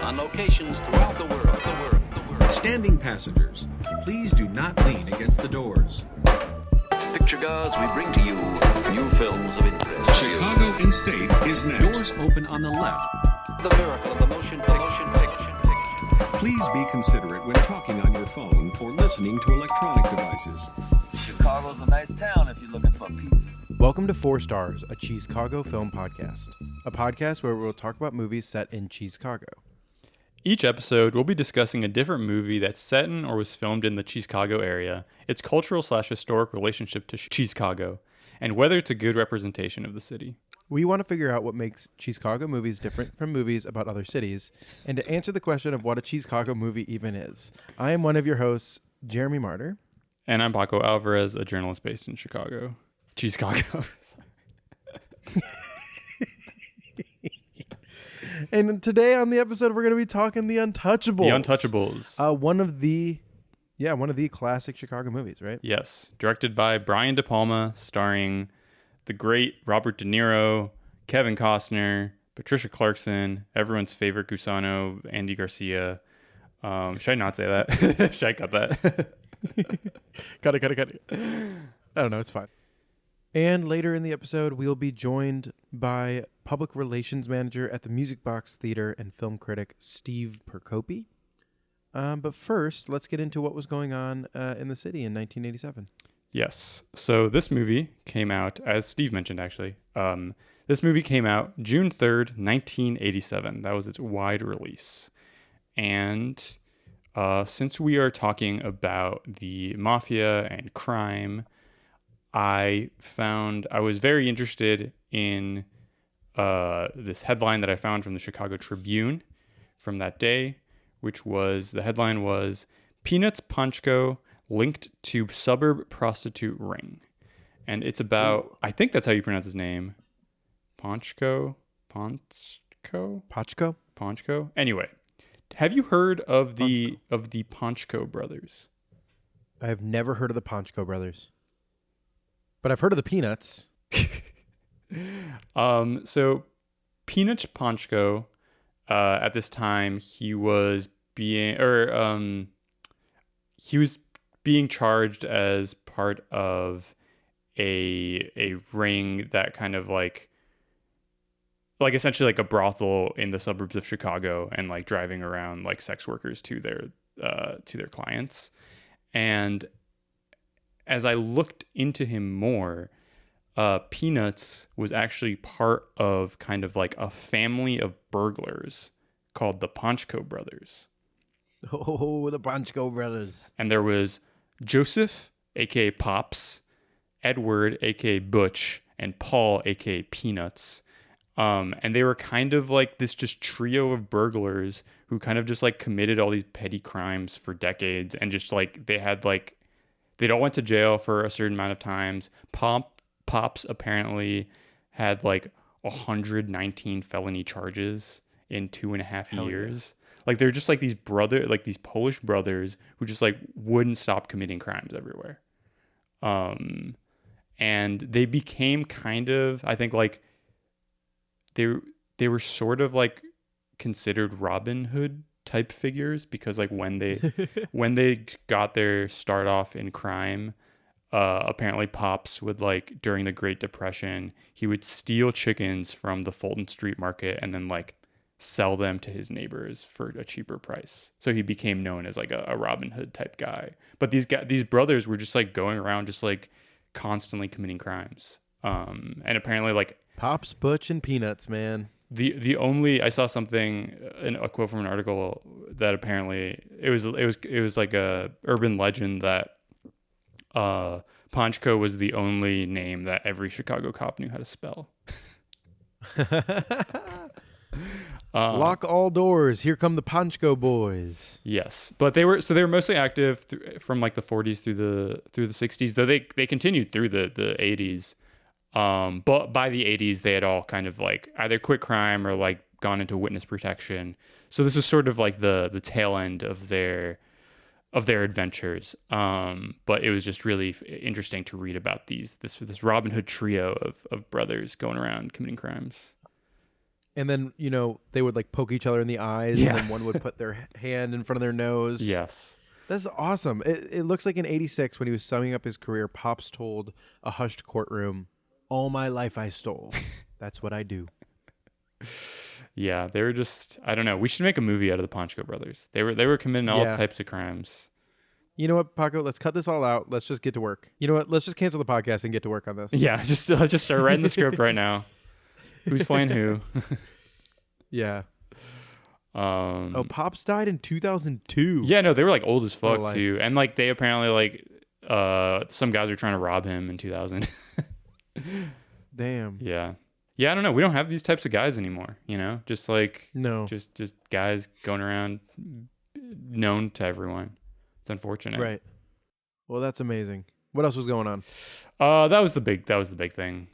on locations throughout the world. Standing passengers, please do not lean against the doors. Picture goers, we bring to you new films of interest. Chicago in State is next. Doors open on the left. The miracle of the motion picture. Please be considerate when talking on your phone or listening to electronic devices. Chicago's a nice town if you're looking for pizza. Welcome to 4 Stars, a Chicago film podcast. A podcast where we'll talk about movies set in Chicago. Each episode, we'll be discussing a different movie that's set in or was filmed in the Chicago area, its cultural/historic relationship to Chicago, and whether it's a good representation of the city. We want to figure out what makes Chicago movies different from movies about other cities, and to answer the question of what a Chicago movie even is. I am one of your hosts, Jeremy Martyr. And I'm Paco Alvarez, a journalist based in Chicago. Chicago. And today on the episode, we're going to be talking The Untouchables. The Untouchables. One of the classic Chicago movies, right? Yes. Directed by Brian De Palma, starring the great Robert De Niro, Kevin Costner, Patricia Clarkson, everyone's favorite Gusano, Andy Garcia. Should I not say that? Should I cut that? Cut it. I don't know. It's fine. And later in the episode, we'll be joined by public relations manager at the Music Box Theater and film critic Steve Prokopy. But first, let's get into what was going on in the city in 1987. Yes. So this movie came out, as Steve mentioned, actually. This movie came out June 3rd, 1987. That was its wide release. And since we are talking about the mafia and crime, I was very interested in this headline that I found from the Chicago Tribune from that day, which was, the headline was, Peanuts Ponchko linked to suburb prostitute ring. And it's about, I think that's how you pronounce his name. Ponchko? Anyway, have you heard of the Ponchko brothers? I have never heard of the Ponchko brothers. But I've heard of the Peanuts. So Peanuts Ponchko, at this time, he was being charged as part of a ring that kind of like essentially like a brothel in the suburbs of Chicago, and like driving around like sex workers to their clients. And as I looked into him more, Peanuts was actually part of kind of like a family of burglars called the Ponchko brothers. Oh, the Ponchko brothers. And there was Joseph, a.k.a. Pops, Edward, a.k.a. Butch, and Paul, a.k.a. Peanuts. And they were kind of like this just trio of burglars who kind of just like committed all these petty crimes for decades, and just like they all went to jail for a certain amount of times. Pops apparently had like 119 felony charges in 2.5 years. Yeah. Like they're just like these Polish brothers who just like wouldn't stop committing crimes everywhere. And they became kind of, I think like they were sort of like considered Robin Hood type figures, because like when they got their start off in crime, apparently Pops would, like, during the Great Depression, he would steal chickens from the Fulton Street Market and then like sell them to his neighbors for a cheaper price. So he became known as like a Robin Hood type guy. But these brothers were just like going around just like constantly committing crimes. And apparently like Pops, Butch, and Peanuts, man. I saw something, a quote from an article that apparently it was like a urban legend that Ponchko was the only name that every Chicago cop knew how to spell. Lock all doors. Here come the Ponchko boys. Yes, but they were mostly active from like the 40s through the 60s, though they continued through the 80s. But by the 80s, they had all kind of like either quit crime or like gone into witness protection. So this was sort of like the tail end of their adventures. But it was just really interesting to read about this Robin Hood trio of brothers going around committing crimes. And then, they would like poke each other in the eyes, and then one would put their hand in front of their nose. Yes. That's awesome. It looks like in 86, when he was summing up his career, Pops told a hushed courtroom, "All my life I stole. That's what I do." Yeah, they were just, I don't know. We should make a movie out of the Ponchko brothers. They were committing all types of crimes. You know what, Paco? Let's cut this all out. Let's just get to work. You know what? Let's just cancel the podcast and get to work on this. Yeah, let's just start writing the script right now. Who's playing who? Yeah. Pops died in 2002. Yeah, no, they were like old as fuck too, and like they apparently like some guys were trying to rob him in 2000. Damn. Yeah. I don't know. We don't have these types of guys anymore. Just like just guys going around known to everyone. It's unfortunate. Right. Well, that's amazing. What else was going on? That was the big thing.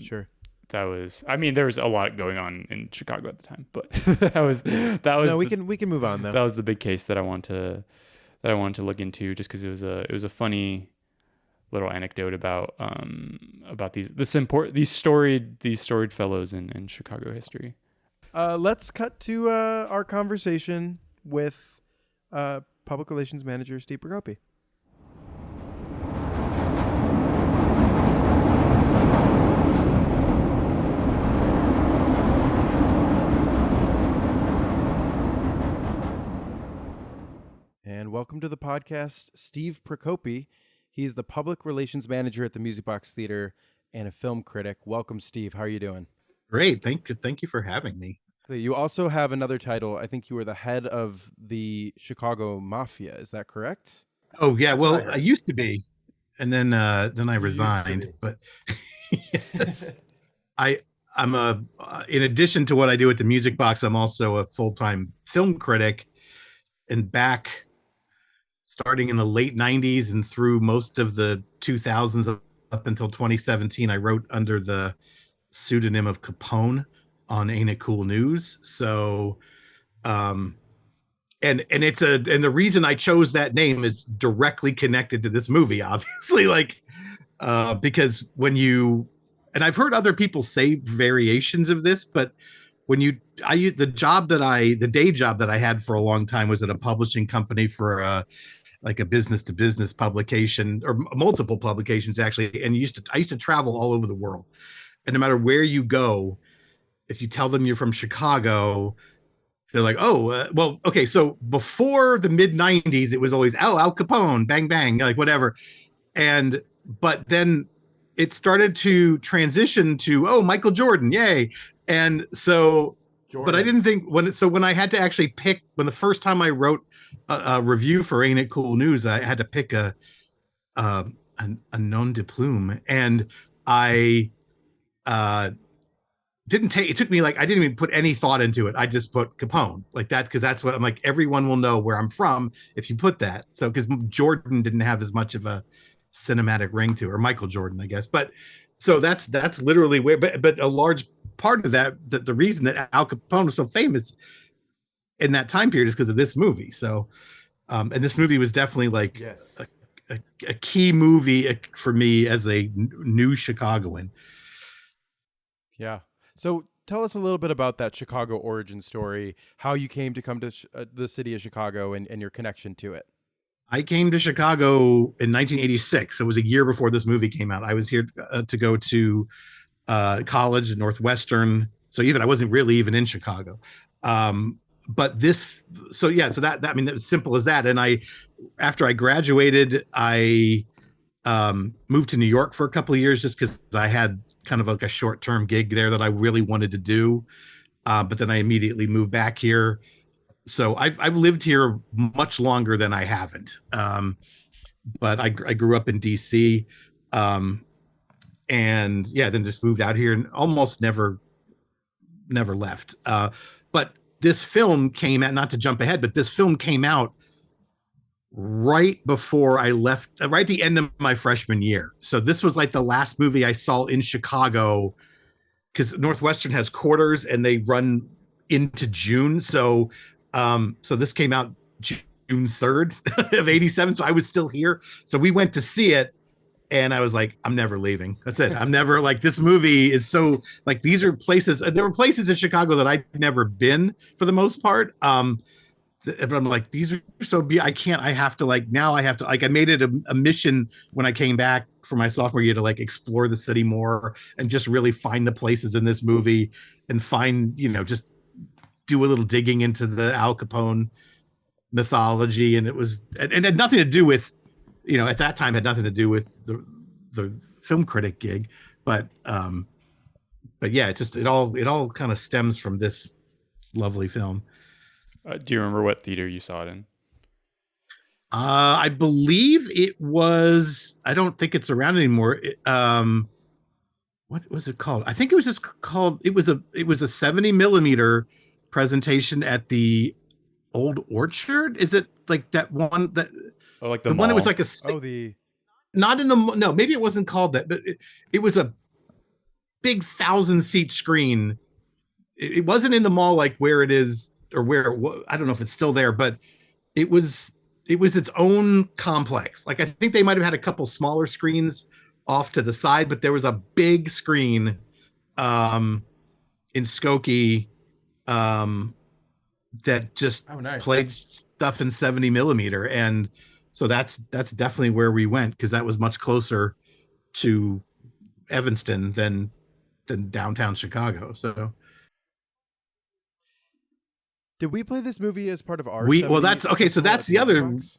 Sure. There was a lot going on in Chicago at the time, but that was. No, we can move on though. That was the big case that I wanted to look into, just because it was a funny little anecdote about these storied fellows in Chicago history. Let's cut to our conversation with Public Relations Manager Steve Prokopy. And welcome to the podcast, Steve Prokopy. He's the Public Relations Manager at the Music Box Theater and a film critic. Welcome, Steve. How are you doing? Great. Thank you for having me. You also have another title. I think you were the head of the Chicago Mafia. Is that correct? Oh yeah. Well, I used to be, and then I resigned. But yes, I'm in addition to what I do at the Music Box, I'm also a full-time film critic. And back starting in the late 90s and through most of the 2000s up until 2017, I wrote under the pseudonym of Capone on Ain't It Cool News. So and the reason I chose that name is directly connected to this movie, obviously, because and I've heard other people say variations of this, but the day job that I had for a long time was at a publishing company for a business to business publication, or multiple publications actually. And I used to travel all over the world, and no matter where you go, if you tell them you're from Chicago, they're like, "Oh, well, okay." So before the mid 90s, it was always Al Capone, bang bang, like whatever. But then it started to transition to Michael Jordan, yay. And so, Jordan. But I didn't think when I had to actually pick, when the first time I wrote a review for Ain't It Cool News, I had to pick a nom de plume, and I it took me I didn't even put any thought into it. I just put Capone like that, because that's what I'm like, everyone will know where I'm from if you put that. So because Jordan didn't have as much of a cinematic ring to it, or Michael Jordan, I guess. But so that's literally where, but a large part of that the reason that Al Capone was so famous in that time period is because of this movie. So and this movie was definitely a key movie for me as a new Chicagoan. Yeah. So tell us a little bit about that Chicago origin story, how you came to come to the city of Chicago, and your connection to it. I came to Chicago in 1986. It was a year before this movie came out. I was here to go to college at Northwestern. So I wasn't really even in Chicago. But so that, I mean, it was simple as that. And after I graduated, I moved to New York for a couple of years just because I had kind of like a short-term gig there that I really wanted to do. But then I immediately moved back here. So I've lived here much longer than I haven't. But I grew up in DC, and then just moved out here and almost never left. But this film came out, not to jump ahead, but this film came out right before I left, right at the end of my freshman year. So this was like the last movie I saw in Chicago, because Northwestern has quarters and they run into June. So this came out June 3rd of 87. So I was still here. So we went to see it. And I was like, I'm never leaving. That's it. I'm never like, this movie is so like, these are places, there were places in Chicago that I'd never been for the most part. But I'm like, these are so I have to like, now I have to like, I made it a mission when I came back for my sophomore year to like explore the city more and just really find the places in this movie and find, just do a little digging into the Al Capone mythology. And it had nothing to do with, at that time had nothing to do with the film critic gig, but yeah, it all kind of stems from this lovely film. Do you remember what theater you saw it in? I believe it was, I don't think it's around anymore. What was it called? I think it was just called, it was a 70 millimeter presentation at the Old Orchard. Is it like that one that, like the one that was like not in the, no, maybe it wasn't called that, but it was a big 1,000-seat screen. It wasn't in the mall like where it is or where I don't know if it's still there, but it was its own complex. Like I think they might have had a couple smaller screens off to the side, but there was a big screen in Skokie that just played stuff in 70 millimeter. And so that's definitely where we went, because that was much closer to Evanston than downtown Chicago. So did we play this movie as part of our that's okay, so that's the other box?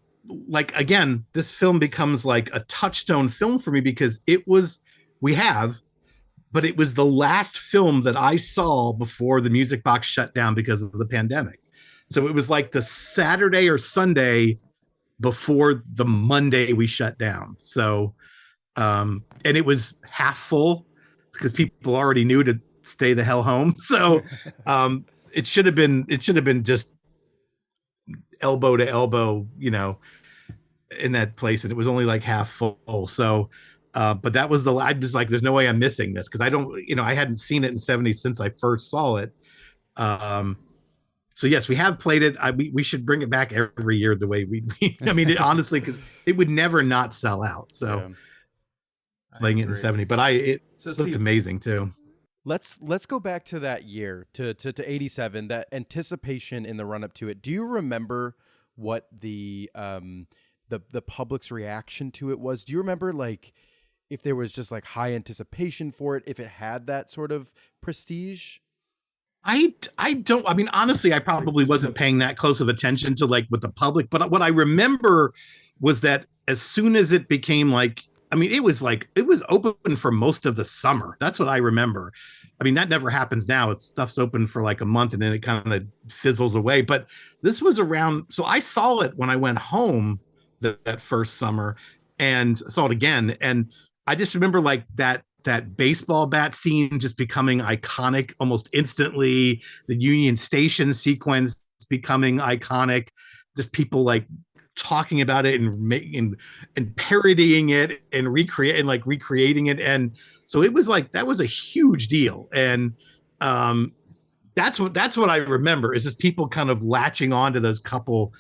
Like again, this film becomes like a touchstone film for me because it was the last film that I saw before the Music Box shut down because of the pandemic. So it was like the Saturday or Sunday before the Monday we shut down. So and it was half full because people already knew to stay the hell home. So it should have been just elbow to elbow, in that place, and it was only like half full. So but that was I'm just like, there's no way I'm missing this, because I don't, I hadn't seen it in 70 since I first saw it. So yes, we have played it. We should bring it back every year the way we I mean, honestly, because it would never not sell out. So playing it in 70, but it looked amazing too. Let's go back to that year, to 87, that anticipation in the run up to it. Do you remember what the public's reaction to it was? Do you remember like if there was just like high anticipation for it, if it had that sort of prestige? I don't, I mean, honestly, I probably wasn't paying that close of attention to like with the public, but what I remember was that as soon as it became like, I mean, it was open for most of the summer. That's what I remember. I mean, that never happens now. Stuff's open for like a month and then it kind of fizzles away. But this was around, so I saw it when I went home that first summer and saw it again. And I just remember like that baseball bat scene just becoming iconic almost instantly. The Union Station sequence becoming iconic. Just people like talking about it and parodying it and recreating it. And so it was like, that was a huge deal. And that's what I remember, is just people kind of latching on to those couple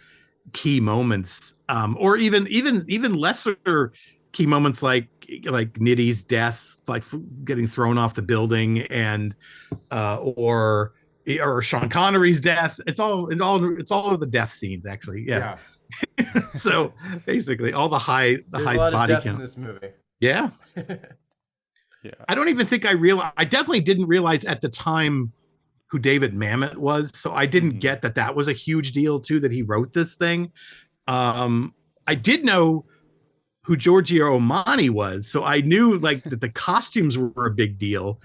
key moments, or even lesser key moments like Nitty's death, like getting thrown off the building, and or Sean Connery's death. It's all of the death scenes actually. Yeah. So basically all the high body count in this movie. Yeah. Yeah. I don't even think I definitely didn't realize at the time who David Mamet was. So I didn't get that was a huge deal too, that he wrote this thing. I did know who Giorgio Armani was. So I knew like that the costumes were a big deal.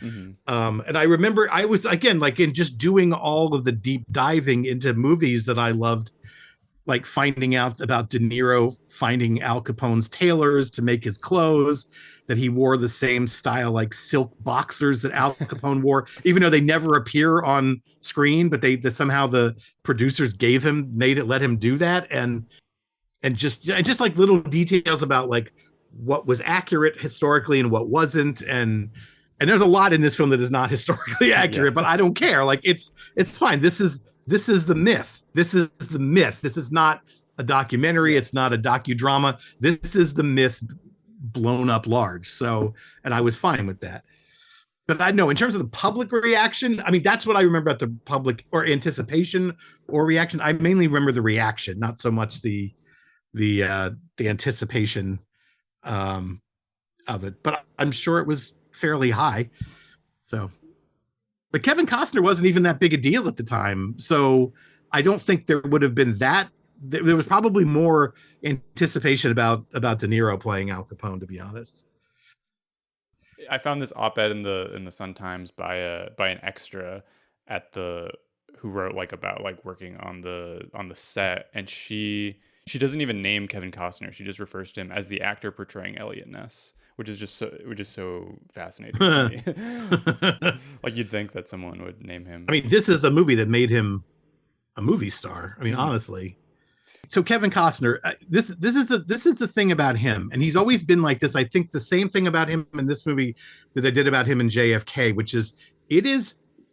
And I remember I was, again, like in just doing all of the deep diving into movies that I loved, like finding out about De Niro finding Al Capone's tailors to make his clothes, that he wore the same style, like silk boxers that Al Capone wore, even though they never appear on screen, but somehow the producers let him do that. And just like little details about like what was accurate historically and what wasn't. And there's a lot in this film that is not historically accurate, but I don't care. Like it's fine. This is the myth. This is the myth. This is not a documentary. It's not a docudrama. This is the myth blown up large. So, and I was fine with that. But I know in terms of the public reaction, I mean, that's what I remember about the public or anticipation or reaction. I mainly remember the reaction, not so much the anticipation of it. But I'm sure it was fairly high. So, but Kevin Costner wasn't even that big a deal at the time. So I don't think there would have been that. There was probably more anticipation about De Niro playing Al Capone, to be honest. I found this op-ed in the Sun Times by an extra at who wrote like about like working on the set, and she doesn't even name Kevin Costner. She just refers to him as the actor portraying Eliot Ness, which is so fascinating to me. Like you'd think that someone would name him. I mean, this is the movie that made him a movie star. I mean, honestly. So Kevin Costner, this is the thing about him, and he's always been like this. I think the same thing about him in this movie that I did about him in JFK, which is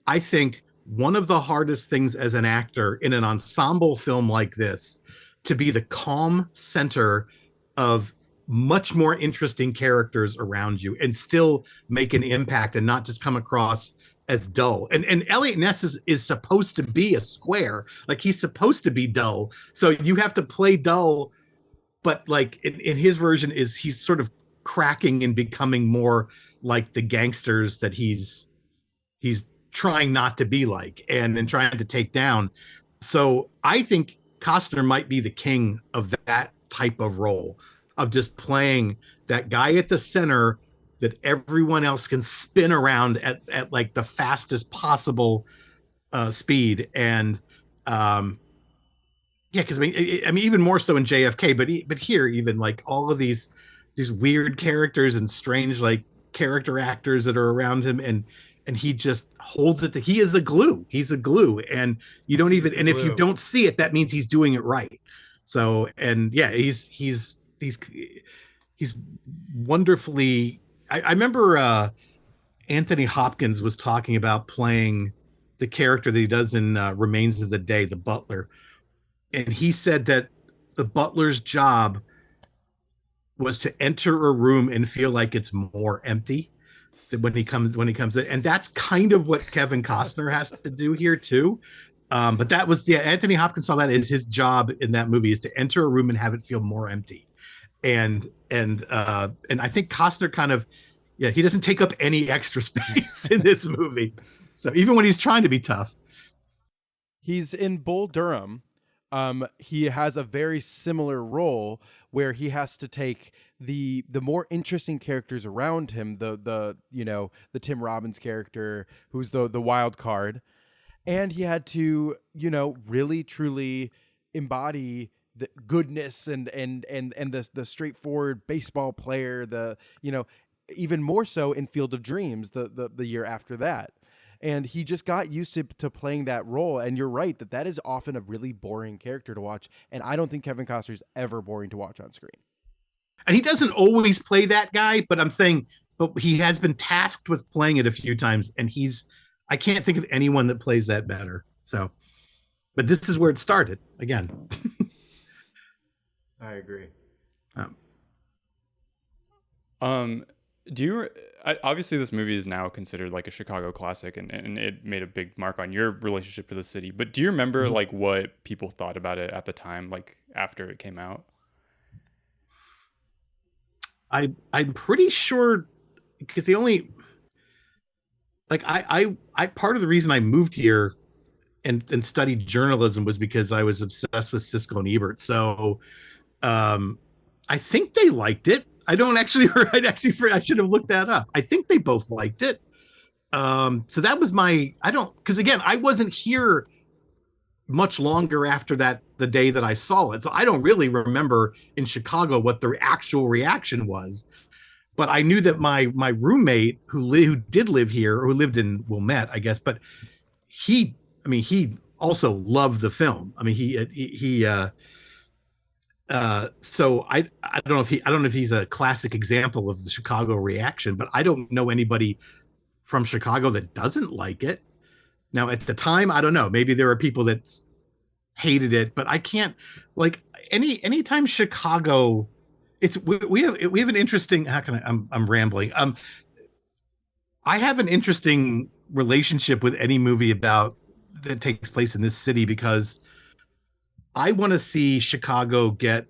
I think one of the hardest things as an actor in an ensemble film like this to be the calm center of much more interesting characters around you and still make an impact and not just come across as dull. And Eliot Ness is supposed to be a square, like he's supposed to be dull. So you have to play dull, but like in his version he's sort of cracking and becoming more like the gangsters that he's trying not to be like and trying to take down. So I think Costner might be the king of that type of role, of just playing that guy at the center that everyone else can spin around at like the fastest possible speed. And because I mean even more so in JFK, but here even like all of these weird characters and strange like character actors that are around him, and he just holds it. He is a glue. He's a glue, and you don't even. And if you don't see it, that means he's doing it right. So and yeah, he's wonderfully. I remember Anthony Hopkins was talking about playing the character that he does in Remains of the Day, the butler. And he said that the butler's job was to enter a room and feel like it's more empty than when he comes in. And that's kind of what Kevin Costner has to do here too. But that was, Anthony Hopkins saw that as his job in that movie, is to enter a room and have it feel more empty. And I think Costner kind of, he doesn't take up any extra space in this movie. So even when he's trying to be tough. He's in Bull Durham. He has a very similar role where he has to take the more interesting characters around him, the Tim Robbins character, who's the wild card, and he had to, really truly embody the goodness and the straightforward baseball player, even more so in Field of Dreams, the year after that. And he just got used to playing that role. And you're right that is often a really boring character to watch. And I don't think Kevin Costner's ever boring to watch on screen. And he doesn't always play that guy, but I'm saying, but he has been tasked with playing it a few times. And I can't think of anyone that plays that better. So, but this is where it started again. I agree. Do you obviously this movie is now considered like a Chicago classic, and it made a big mark on your relationship to the city, but do you remember like what people thought about it at the time, like after it came out? I'm pretty sure, because the only like I part of the reason I moved here and studied journalism was because I was obsessed with Siskel and Ebert. So I think they liked it. I should have looked that up. I think they both liked it. So that was because again, I wasn't here much longer after the day that I saw it. So I don't really remember in Chicago what the actual reaction was, but I knew that my roommate who did live here, or who lived in Wilmette, I guess, but he also loved the film. I mean, so I don't know if he's a classic example of the Chicago reaction, but I don't know anybody from Chicago that doesn't like it. Now at the time, I don't know, maybe there are people that hated it, but I can't, like, anytime Chicago we have an interesting. How can I'm rambling. I have an interesting relationship with any movie about that takes place in this city because I want to see Chicago get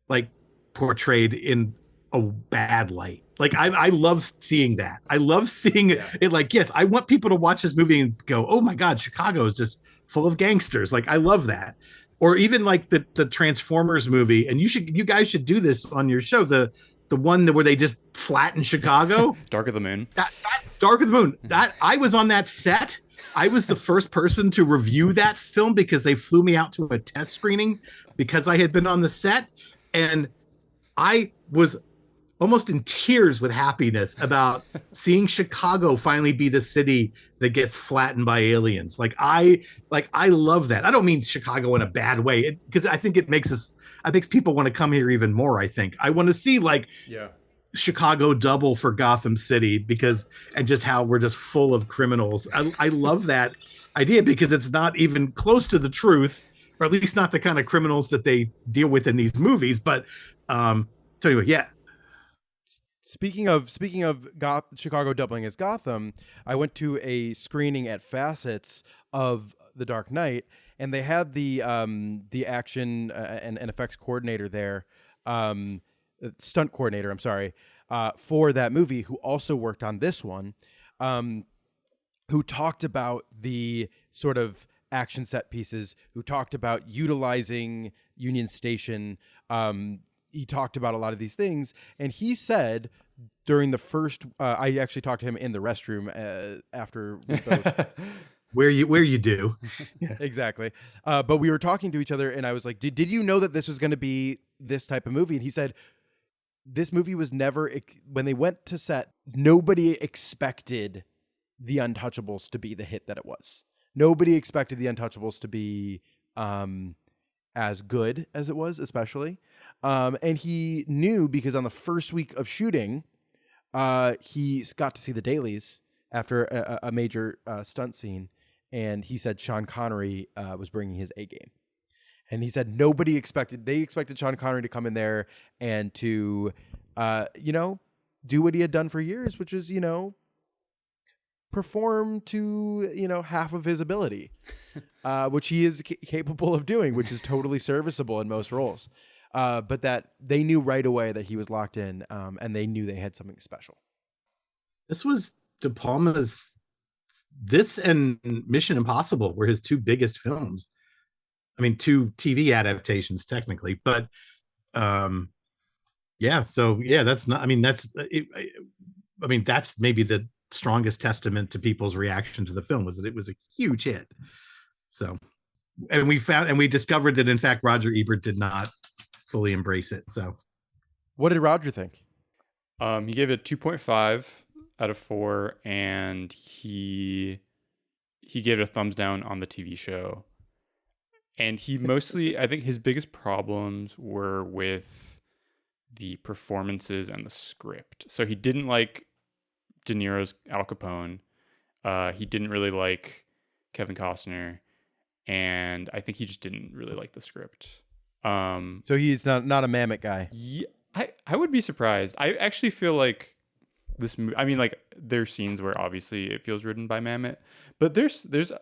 like portrayed in a bad light. Like I love seeing that. I love seeing it like, yes, I want people to watch this movie and go, oh my God, Chicago is just full of gangsters. Like I love that. Or even like the Transformers movie. And you guys should do this on your show. The one where they just flatten Chicago. Dark of the Moon. That Dark of the Moon. That I was on that set. I was the first person to review that film because they flew me out to a test screening because I had been on the set. And I was almost in tears with happiness about seeing Chicago finally be the city that gets flattened by aliens. I love that. I don't mean Chicago in a bad way because I think it makes people want to come here even more. I think I want to see Chicago double for Gotham City and just how we're just full of criminals. I love that idea because it's not even close to the truth, or at least not the kind of criminals that they deal with in these movies. But so anyway, yeah. Speaking of Chicago doubling as Gotham, I went to a screening at Facets of The Dark Knight, and they had the action and effects coordinator there, stunt coordinator, I'm sorry, for that movie, who also worked on this one, who talked about the sort of action set pieces, who talked about utilizing Union Station. He talked about a lot of these things, and he said during the first, I actually talked to him in the restroom after we both. where you do. Yeah. Exactly. But we were talking to each other, and I was like, did you know that this was going to be this type of movie? And he said, this movie was never, when they went to set, nobody expected The Untouchables to be the hit that it was. Nobody expected The Untouchables to be as good as it was, especially. And he knew because on the first week of shooting, he got to see the dailies after a major stunt scene. And he said Sean Connery was bringing his A game. And he said they expected Sean Connery to come in there and to, do what he had done for years, which is, perform to, half of his ability, which he is capable of doing, which is totally serviceable in most roles. But that they knew right away that he was locked in, and they knew they had something special. This was De Palma's, this and Mission Impossible were his two biggest films. I mean, two TV adaptations technically, but yeah. So yeah, that's not. I mean, that's maybe the strongest testament to people's reaction to the film was that it was a huge hit. So, and we discovered that in fact Roger Ebert did not fully embrace it. So, what did Roger think? He gave it 2.5 out of 4, and he gave it a thumbs down on the TV show. And he mostly, I think his biggest problems were with the performances and the script. So he didn't like De Niro's Al Capone. He didn't really like Kevin Costner. And I think he just didn't really like the script. So he's not a Mamet guy. Yeah, I would be surprised. I actually feel like this movie, I mean, like, there's scenes where obviously it feels written by Mamet, but there's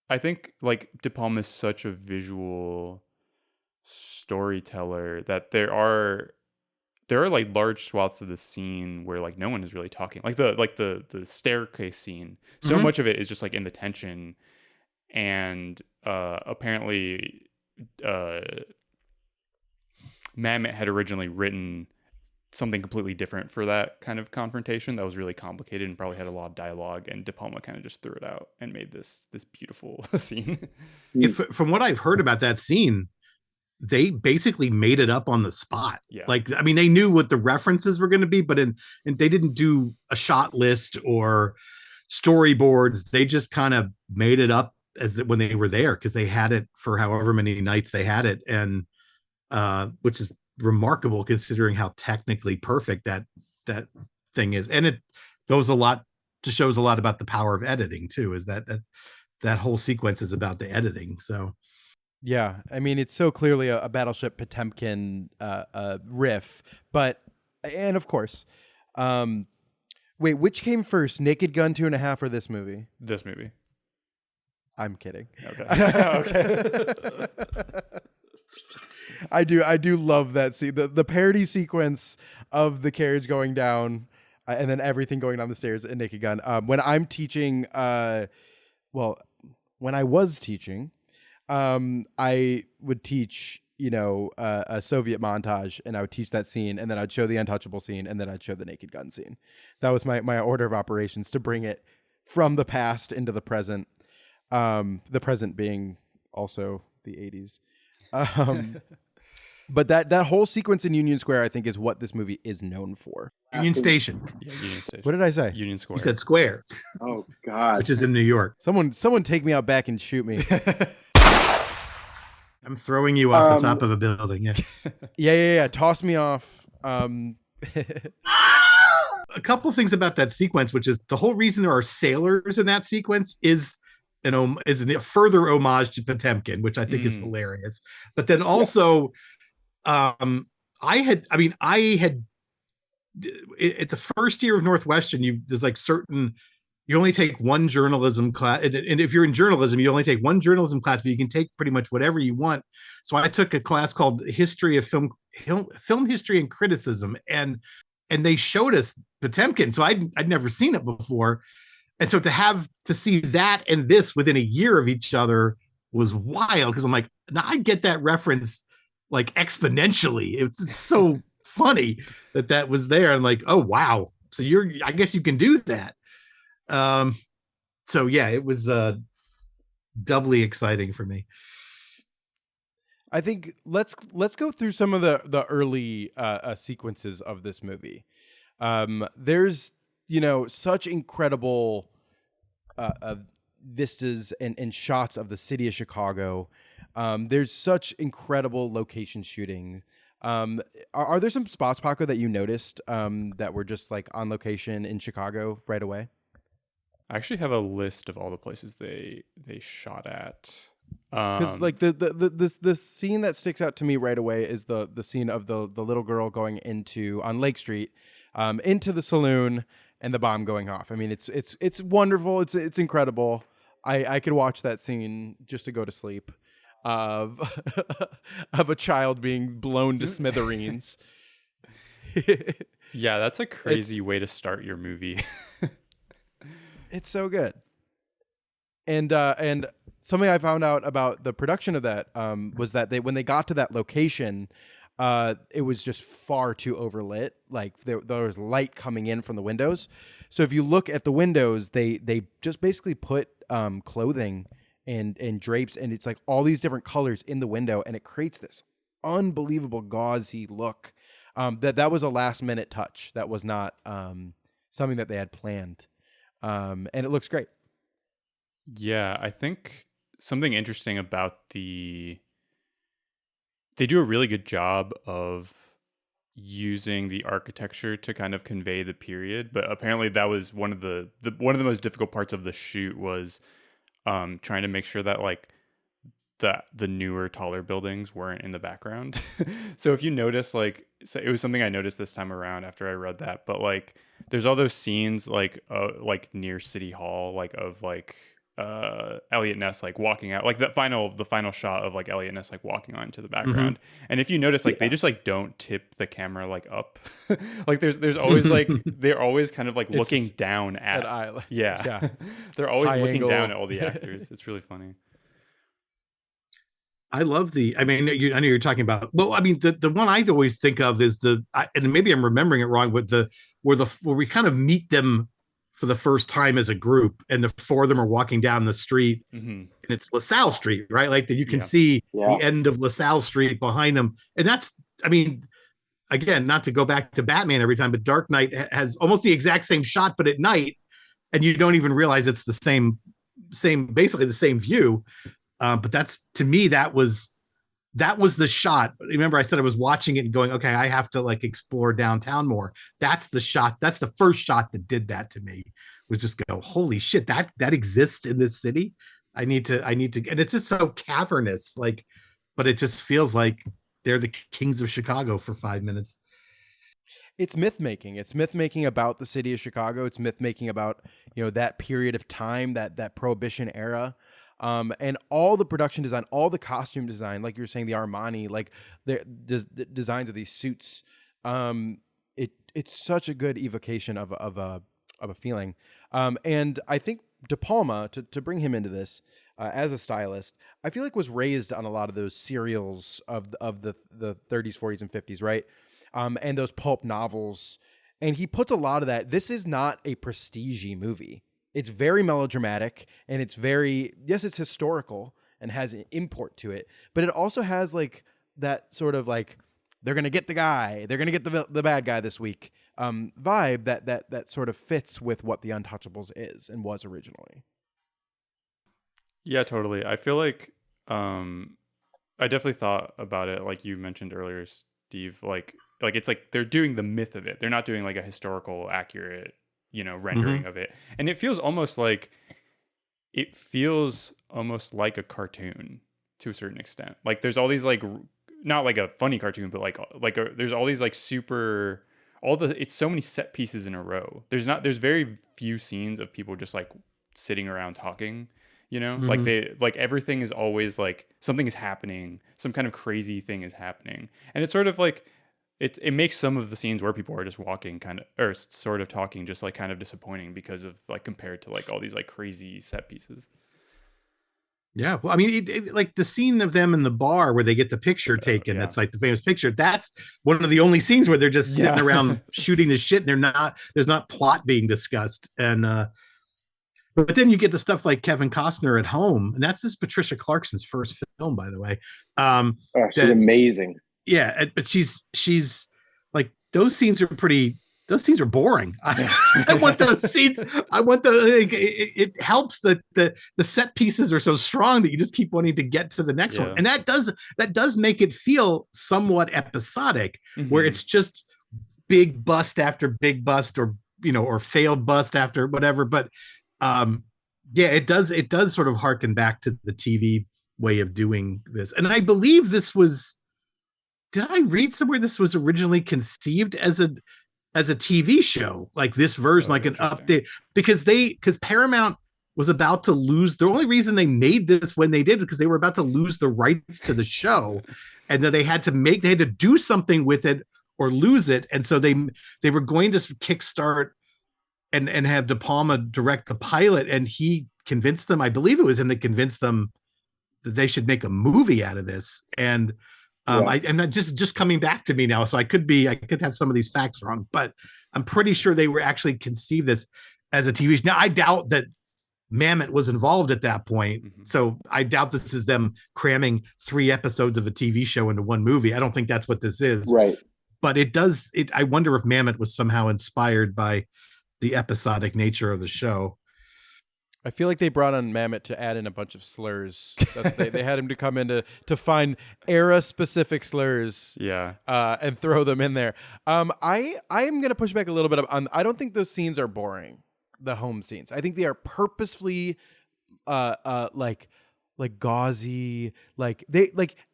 I think like De Palma is such a visual storyteller that there are like large swaths of the scene where like no one is really talking, like the staircase scene. So much of it is just like in the tension, and apparently Mamet had originally written something completely different for that kind of confrontation that was really complicated and probably had a lot of dialogue, and De Palma kind of just threw it out and made this beautiful scene. From what I've heard about that scene, they basically made it up on the spot. Yeah. Like, I mean, they knew what the references were going to be, but and they didn't do a shot list or storyboards. They just kind of made it up when they were there, because they had it for however many nights they had it, and which is remarkable considering how technically perfect that thing is. And it shows a lot about the power of editing too, is that whole sequence is about the editing. So Yeah, I mean, it's so clearly a Battleship Potemkin riff, and of course, wait, which came first, Naked Gun 2.5 or this movie? This movie. I'm kidding. Okay. Okay. I do love that scene, the parody sequence of the carriage going down, and then everything going down the stairs in Naked Gun. When I'm teaching, when I was teaching, I would teach, a Soviet montage, and I would teach that scene, and then I'd show the Untouchable scene, and then I'd show the Naked Gun scene. That was my order of operations, to bring it from the past into the present. The present being also the 80s. But that whole sequence in Union Square, I think, is what this movie is known for. Union Station. Yeah, Union Station. What did I say? Union Square. You said Square, Oh God. which is in New York. Someone take me out back and shoot me. I'm throwing you off the top of a building. Yeah. Yeah. Toss me off. A couple things about that sequence, which is the whole reason there are sailors in that sequence, is a further homage to Potemkin, which I think is hilarious. But then also, I had at the first year of Northwestern, there's like you only take one journalism class, and if you're in journalism, you only take one journalism class, but you can take pretty much whatever you want. So I took a class called History of Film History and Criticism, and they showed us Potemkin. So I'd never seen it before, and so to see that and this within a year of each other was wild, because I'm like, now I get that reference like exponentially. It's so funny that was there. I'm like, oh wow, so I guess you can do that. So yeah, it was doubly exciting for me. I think let's go through some of the early sequences of this movie. There's such incredible vistas and shots of the city of Chicago. There's such incredible location shooting. Are there some spots, Paco, that you noticed that were just like on location in Chicago right away? I actually have a list of all the places they shot at. Because like the scene that sticks out to me right away is the scene of the little girl going on Lake Street, into the saloon, and the bomb going off. I mean, it's wonderful. It's incredible. I could watch that scene just to go to sleep, of a child being blown to smithereens. Yeah, that's a crazy way to start your movie. It's so good. And something I found out about the production of that was that when they got to that location, it was just far too overlit. Like there was light coming in from the windows. So if you look at the windows, they just basically put clothing and drapes, and it's like all these different colors in the window, and it creates this unbelievable gauzy look. That was a last minute touch. That was not something that they had planned. And it looks great. Yeah, I think something interesting about they do a really good job of using the architecture to kind of convey the period, but apparently that was one of the most difficult parts of the shoot was trying to make sure that like the newer, taller buildings weren't in the background. So if you notice, so it was something I noticed this time around after I read that, but like there's all those scenes like near City Hall, like of like Eliot Ness like walking out, like the final shot of like Eliot Ness like walking on into the background. And if you notice, like they just like don't tip the camera like up. Like there's always like they're always kind of like looking down at yeah. They're always High looking angle. down at all the actors. It's really funny. I love I know you're talking about, well, I mean, the one I always think of is and maybe I'm remembering it wrong, with where we kind of meet them for the first time as a group, and the four of them are walking down the street, and it's LaSalle Street, right? Like that you can see the end of LaSalle Street behind them. And that's, I mean, again, not to go back to Batman every time, but Dark Knight has almost the exact same shot, but at night, and you don't even realize it's the same, basically the same view. But that's, to me, that was the shot. Remember, I said I was watching it and going, okay, I have to like explore downtown more. That's the shot. That's the first shot that did that to me, was just go, holy shit, that exists in this city. I need to, and it's just so cavernous, like, but it just feels like they're the kings of Chicago for 5 minutes. It's myth making. It's myth making about the city of Chicago. It's myth making about, that period of time, that Prohibition era. And all the production design, all the costume design, like you were saying, the Armani, like the designs of these suits. It's such a good evocation of a feeling. And I think De Palma, to bring him into this as a stylist, I feel like was raised on a lot of those serials of the 30s, 40s, and 50s, right? And those pulp novels. And he puts a lot of that. This is not a prestige-y movie. It's very melodramatic, and it's it's historical and has an import to it, but it also has like that sort of like, they're going to get the guy, they're going to get the bad guy this week vibe that sort of fits with what the Untouchables is and was originally. Yeah, totally. I feel like I definitely thought about it, like you mentioned earlier, Steve, like it's like they're doing the myth of it. They're not doing like a historical accurate, rendering of it. And it feels almost like a cartoon to a certain extent. Like there's all these like, not like a funny cartoon, but there's all these like it's so many set pieces in a row. There's very few scenes of people just like sitting around talking, like everything is always like something is happening, some kind of crazy thing is happening. And it's sort of like, it makes some of the scenes where people are just walking or sort of talking just like kind of disappointing because of like compared to like all these like crazy set pieces. Yeah. Well, I mean, like the scene of them in the bar where they get the picture taken, that's like the famous picture. That's one of the only scenes where they're just sitting around shooting the shit. And there's not plot being discussed. And, but then you get the stuff like Kevin Costner at Home. And that's Patricia Clarkson's first film, by the way. She's amazing. Yeah, but she's like, those scenes are boring. I want those scenes. It helps that the set pieces are so strong that you just keep wanting to get to the next one, and that does make it feel somewhat episodic, where it's just big bust after big bust, or or failed bust after whatever. But it does sort of harken back to the TV way of doing this, and I believe this was. Did I read somewhere this was originally conceived as a TV show, like this version, like an update, because Paramount was about to lose. The only reason they made this when they did is because they were about to lose the rights to the show, and then they had to do something with it or lose it, and so they were going to kickstart and have De Palma direct the pilot, and he convinced them. I believe it was him that convinced them that they should make a movie out of this, and. I'm not just coming back to me now, so I could have some of these facts wrong, but I'm pretty sure they were actually conceived this as a TV show. Now, I doubt that Mamet was involved at that point, so I doubt this is them cramming 3 episodes of a TV show into one movie. I don't think that's what this is. Right. But I wonder if Mamet was somehow inspired by the episodic nature of the show. I feel like they brought on Mamet to add in a bunch of slurs. They had him to come in to find era-specific slurs, and throw them in there. I am going to push back a little bit on. I don't think those scenes are boring. The home scenes. I think they are purposefully, like gauzy, like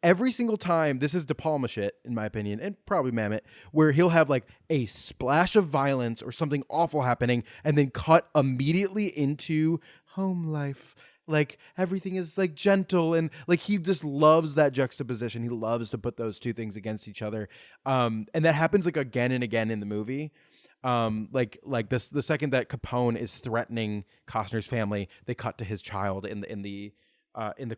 every single time. This is De Palma shit, in my opinion, and probably Mamet, where he'll have like a splash of violence or something awful happening, and then cut immediately into home life. Like everything is like gentle, and like he just loves that juxtaposition. He loves to put those two things against each other, and that happens like again and again in the movie. Like this, the second that Capone is threatening Costner's family, they cut to his child in the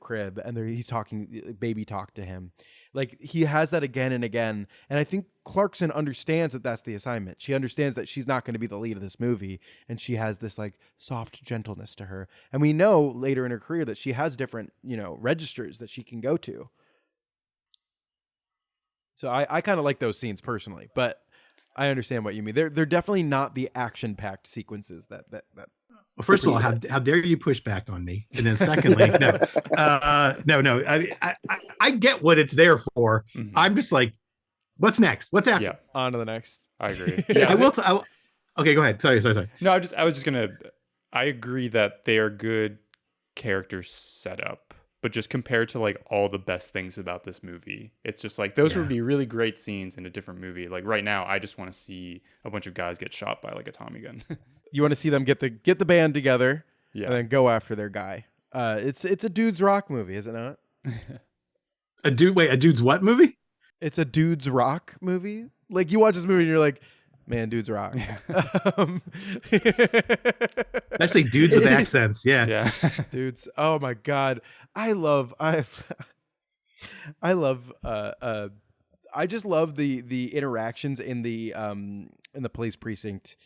crib, and he's talking baby talk to him. Like he has that again and again, and I think Clarkson understands that that's the assignment. She understands that she's not going to be the lead of this movie, and she has this like soft gentleness to her, and we know later in her career that she has different registers that she can go to. So I kind of like those scenes personally, but I understand what you mean. They're definitely not the action-packed sequences that. Well, first of all, how dare you push back on me? And then secondly, no. I get what it's there for. Mm-hmm. I'm just like, what's next? What's after? Yeah. On to the next. I agree. Yeah. Okay, go ahead. Sorry. No, I was just gonna. I agree that they are good character setup, but just compared to like all the best things about this movie, it's just like those would be really great scenes in a different movie. Like right now, I just want to see a bunch of guys get shot by like a Tommy gun. You want to see them get the band together, Yeah. and then go after their guy. It's a dude's rock movie, is it not? A dude's what movie? It's a dude's rock movie. Like you watch this movie and you're like, man, dudes rock. Actually, dudes with accents. Yeah. Yeah. Dudes. Oh my God. I just love the interactions in the police precinct.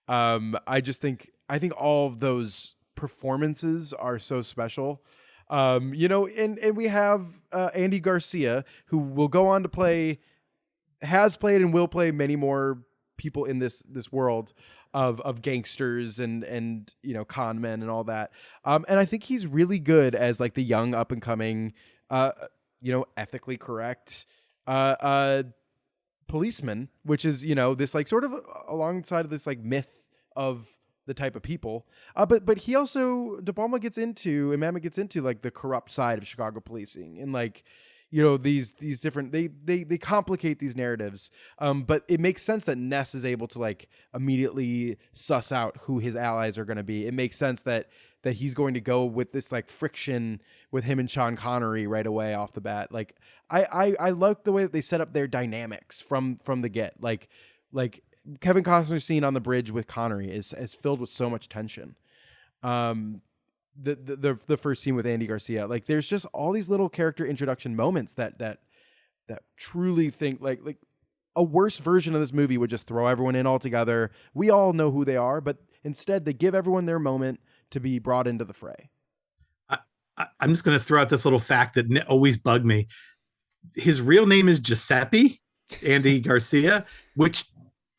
I think all of those performances are so special. And we have Andy Garcia, who will go on to has played and will play many more people in this world of gangsters and con men and all that. And I think he's really good as like the young up and coming, ethically correct policeman, which is this like sort of alongside of this like myth of the type of people. But he also, De Palma gets into, and Mamet gets into like the corrupt side of Chicago policing and like, these different, they complicate these narratives. But it makes sense that Ness is able to like immediately suss out who his allies are going to be. It makes sense that he's going to go with this like friction with him and Sean Connery right away off the bat. Like I like the way that they set up their dynamics from the get. Like Kevin Costner's scene on the bridge with Connery is filled with so much tension. The first scene with Andy Garcia, like there's just all these little character introduction moments that truly think like a worse version of this movie would just throw everyone in all together. We all know who they are, but instead they give everyone their moment to be brought into the fray. I'm just going to throw out this little fact that always bugged me. His real name is Giuseppe Andy Garcia,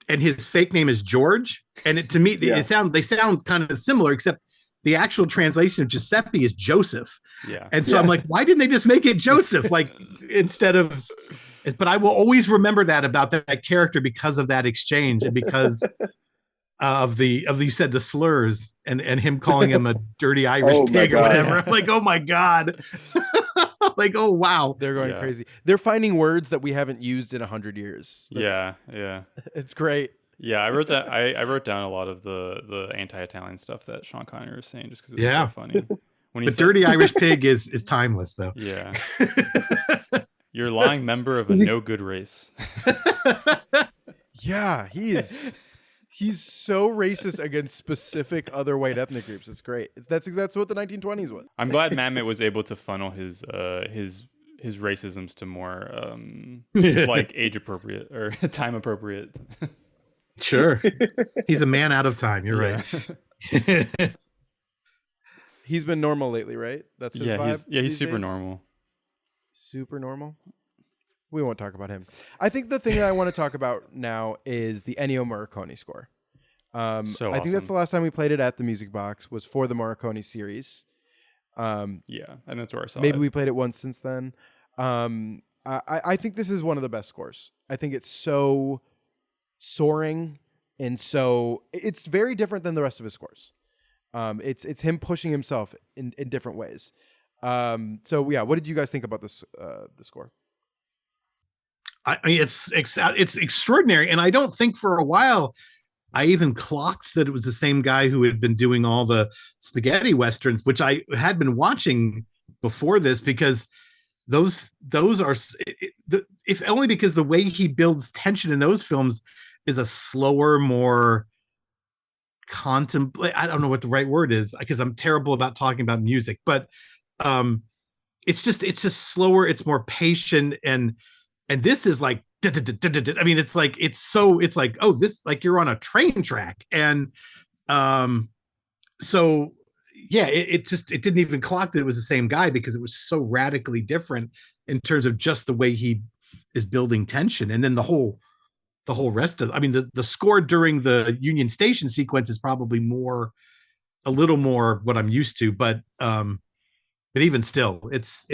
and his fake name is George. And to me, they sound kind of similar, except the actual translation of Giuseppe is Joseph. Yeah. And so I'm like, why didn't they just make it Joseph? Like instead of, but I will always remember that about that character because of that exchange and because of you said the slurs and him calling him a dirty Irish pig or whatever. I'm like, oh my God. Like, oh wow. They're going crazy. They're finding words that we haven't used in 100 years. Yeah. It's great. Yeah, I wrote that. I wrote down a lot of the anti-Italian stuff that Sean Connery was saying, just because it was so funny. When dirty Irish pig is timeless, though. Yeah, you're a lying member of a no good race. Yeah, he's so racist against specific other white ethnic groups. It's great. That's what the 1920s was. I'm glad Mamet was able to funnel his racisms to more like age appropriate or time appropriate. Sure. He's a man out of time. You're right. He's been normal lately, right? That's his vibe. He's super normal. Super normal. We won't talk about him. I think the thing that I want to talk about now is the Ennio Morricone score. I think that's the last time we played it at the Music Box was for the Morricone series. And that's where I saw maybe we played it once since then. I think this is one of the best scores. I think it's so soaring, and so it's very different than the rest of his scores. It's him pushing himself in different ways. So yeah, what did you guys think about this the score? I mean, it's extraordinary, and I don't think for a while I even clocked that it was the same guy who had been doing all the spaghetti westerns, which I had been watching before this, because those are, if only because the way he builds tension in those films is a slower, more contemplate. I don't know what the right word is because I'm terrible about talking about music, but it's just slower. It's more patient, and this is like, I mean, it's like oh, this, like you're on a train track, and so yeah, it didn't even clock that it was the same guy because it was so radically different in terms of just the way he is building tension, and then the whole rest of, I mean, the score during the Union Station sequence is probably a little more what I'm used to, but even still, it's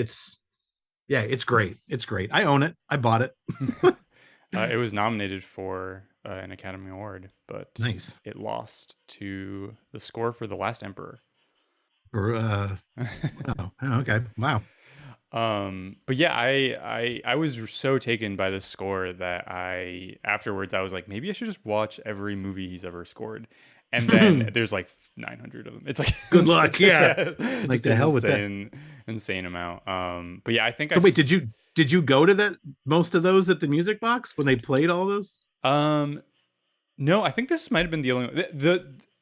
great. It's great. I own it. I bought it. It was nominated for an Academy Award, but nice. It lost to the score for The Last Emperor. Or oh, okay, wow. But yeah, I was so taken by the score that afterwards I was like, maybe I should just watch every movie he's ever scored. And then there's like 900 of them. It's like good luck, yeah. Like the hell with that insane amount. But yeah, I think. So wait, did you go to most of those at the Music Box when they played all those? No, I think this might have been the only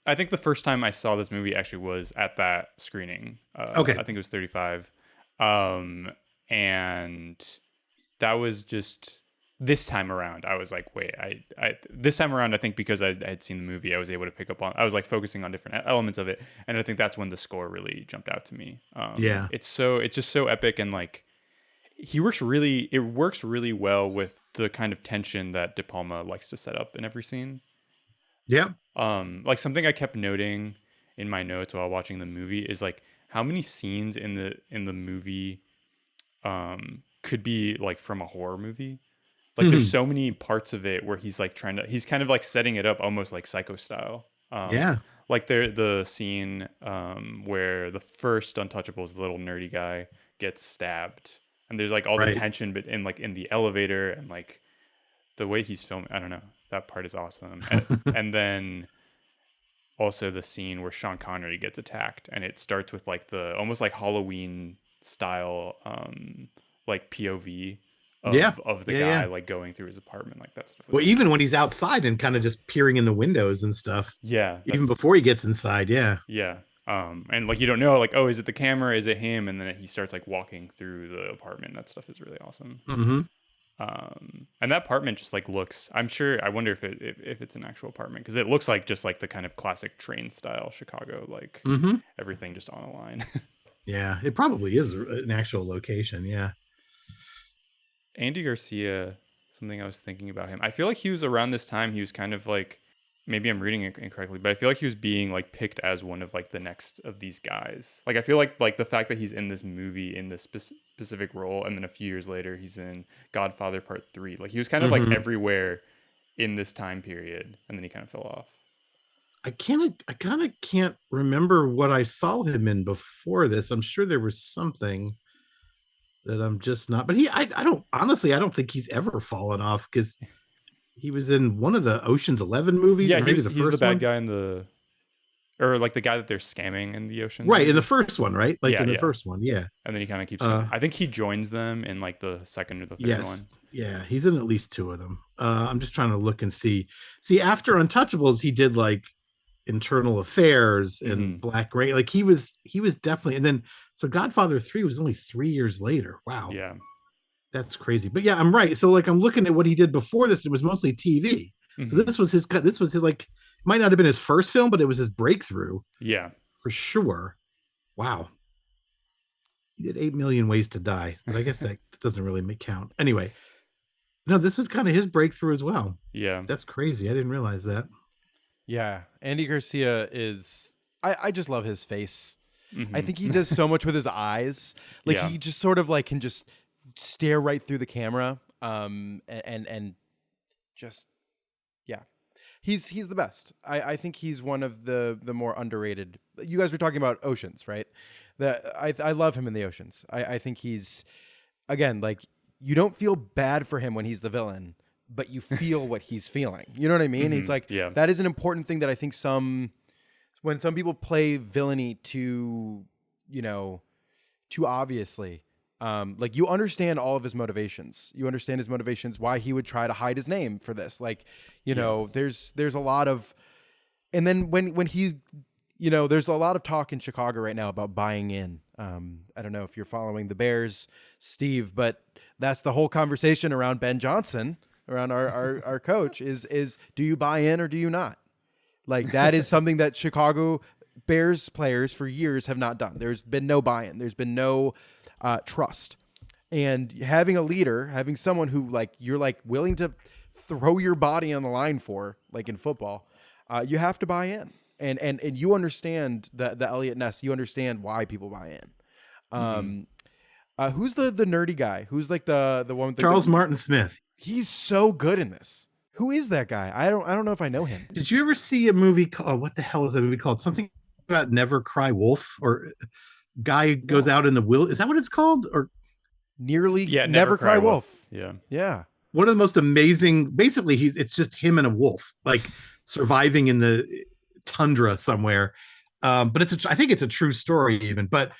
I think the first time I saw this movie actually was at that screening. Okay, I think it was 35. And that was just this time around. I was like, wait, this time around, I think because I had seen the movie, I was able to pick up on. I was like focusing on different elements of it, and I think that's when the score really jumped out to me. Yeah, it's just so epic, and like it works really well with the kind of tension that De Palma likes to set up in every scene. Yeah. Like something I kept noting in my notes while watching the movie is like how many scenes in the movie could be like from a horror movie. Like there's so many parts of it where he's like he's kind of like setting it up almost like Psycho style. Yeah. Like the scene where the first Untouchables, the little nerdy guy, gets stabbed, and there's like all the tension, but in the elevator, and like the way he's filming, I don't know, that part is awesome. And then also the scene where Sean Connery gets attacked, and it starts with like the almost like Halloween style like POV of the guy like going through his apartment, like that stuff. Well, even when he's outside and kind of just peering in the windows and stuff. Yeah. Even before he gets inside. Yeah. Yeah. And like you don't know, like, oh, is it the camera? Is it him? And then he starts like walking through the apartment. That stuff is really awesome. Mm-hmm. And that apartment just like looks. I wonder if it's an actual apartment, because it looks like just like the kind of classic train style Chicago, like everything just on a line. Yeah, it probably is an actual location. Yeah. Andy Garcia, something I was thinking about him. I feel like he was around this time. He was kind of like, maybe I'm reading it incorrectly, but I feel like he was being like picked as one of like the next of these guys. Like I feel like the fact that he's in this movie in this specific role, and then a few years later he's in Godfather Part 3. Like he was kind of like everywhere in this time period, and then he kind of fell off. I kind of can't remember what I saw him in before this. I'm sure there was something that I'm just not, but I don't think he's ever fallen off, because he was in one of the Ocean's 11 movies. Yeah, he's the bad guy or like the guy that they're scamming in the ocean. Right, in the first one, right? Like in the first one, yeah. And then he kind of keeps I think he joins them in like the second or the third one. Yeah, he's in at least two of them. I'm just trying to look and see. After Untouchables, he did like Internal Affairs and Black Rain. Like he was definitely, and then so Godfather 3 was only 3 years later. Wow. Yeah. That's crazy. But yeah, I'm right. So like I'm looking at what he did before this, it was mostly TV. So this was his like, might not have been his first film, but it was his breakthrough. Yeah. For sure. Wow. He did 8 Million Ways to Die. But I guess that doesn't really count. Anyway. No, this was kind of his breakthrough as well. Yeah. That's crazy. I didn't realize that. Yeah. Andy Garcia is, I just love his face. I think he does so much with his eyes. Like he just sort of like can just stare right through the camera. And just, yeah, he's the best. I think he's one of the more underrated. You guys were talking about Oceans, right? I love him in the Oceans. I think he's, again, like you don't feel bad for him when he's the villain, but you feel what he's feeling. You know what I mean? It's like, that is an important thing that I think when some people play villainy too obviously, like you understand all of his motivations. You understand his motivations, why he would try to hide his name for this. Like, there's a lot of, and then when he's, there's a lot of talk in Chicago right now about buying in. I don't know if you're following the Bears, Steve, but that's the whole conversation around Ben Johnson, around our coach is do you buy in or do you not? Like that is something that Chicago Bears players for years have not done. There's been no buy-in. There's been no trust. And having a leader, having someone who like you're like willing to throw your body on the line for, like in football, you have to buy in. And you understand the Eliot Ness. You understand why people buy in. Who's the nerdy guy? Who's like the one with the Charles Martin Smith? He's so good in this. Who is that guy? I don't know if I know him. Did you ever see a movie called, what the hell is that movie called? Something about Never Cry Wolf, or guy goes out in the will. Is that what it's called? Or Nearly, Yeah, Never Cry Wolf. Yeah. Yeah. one of the most amazing. Basically, it's just him and a wolf, like surviving in the tundra somewhere. But I think it's a true story even. But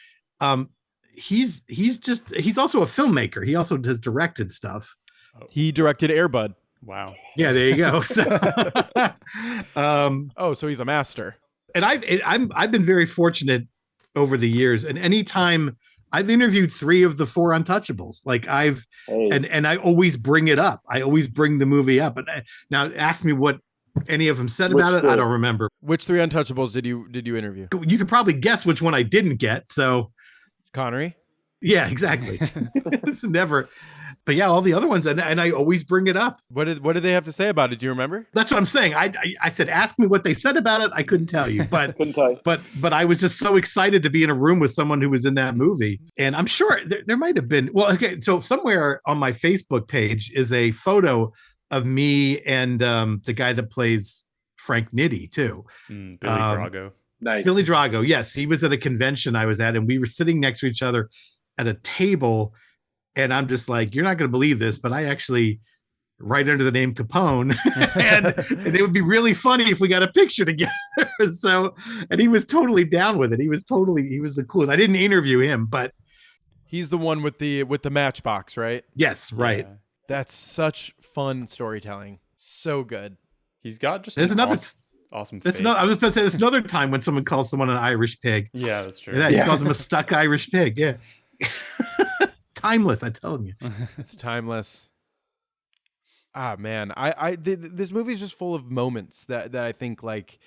he's also a filmmaker. He also has directed stuff. He directed Air Bud. Wow. Yeah, there you go. So, so he's a master. and I've been very fortunate over the years, and anytime I've interviewed 3 of the 4 Untouchables, like and I always bring it up. I always bring the movie up. And now ask me what any of them said about it. I don't remember. Which 3 Untouchables did you interview? You could probably guess which one I didn't get. So Connery. Yeah, exactly. It's never. But yeah, all the other ones, and I always bring it up. What did they have to say about it? Do you remember? That's what I'm saying. I said, ask me what they said about it. I couldn't tell you, but Couldn't tell you. but I was just so excited to be in a room with someone who was in that movie, and I'm sure there might have been. Well, okay, so somewhere on my Facebook page is a photo of me and the guy that plays Frank Nitti too, Billy Drago. Nice. Billy Drago. Yes, he was at a convention I was at, and we were sitting next to each other at a table. And I'm just like, you're not going to believe this, but I actually write under the name Capone, and it would be really funny if we got a picture together. So, and he was totally down with it. He was the coolest. I didn't interview him, but he's the one with the matchbox, right? yes, right. Yeah. That's such fun storytelling. So good. He's got just There's another. awesome That's face. I was about to say there's another time when someone calls someone an Irish pig. Yeah, that's true. Yeah, he calls him a stuck Irish pig. Yeah. Timeless, I told you. It's timeless. Ah, man, this movie is just full of moments that I think like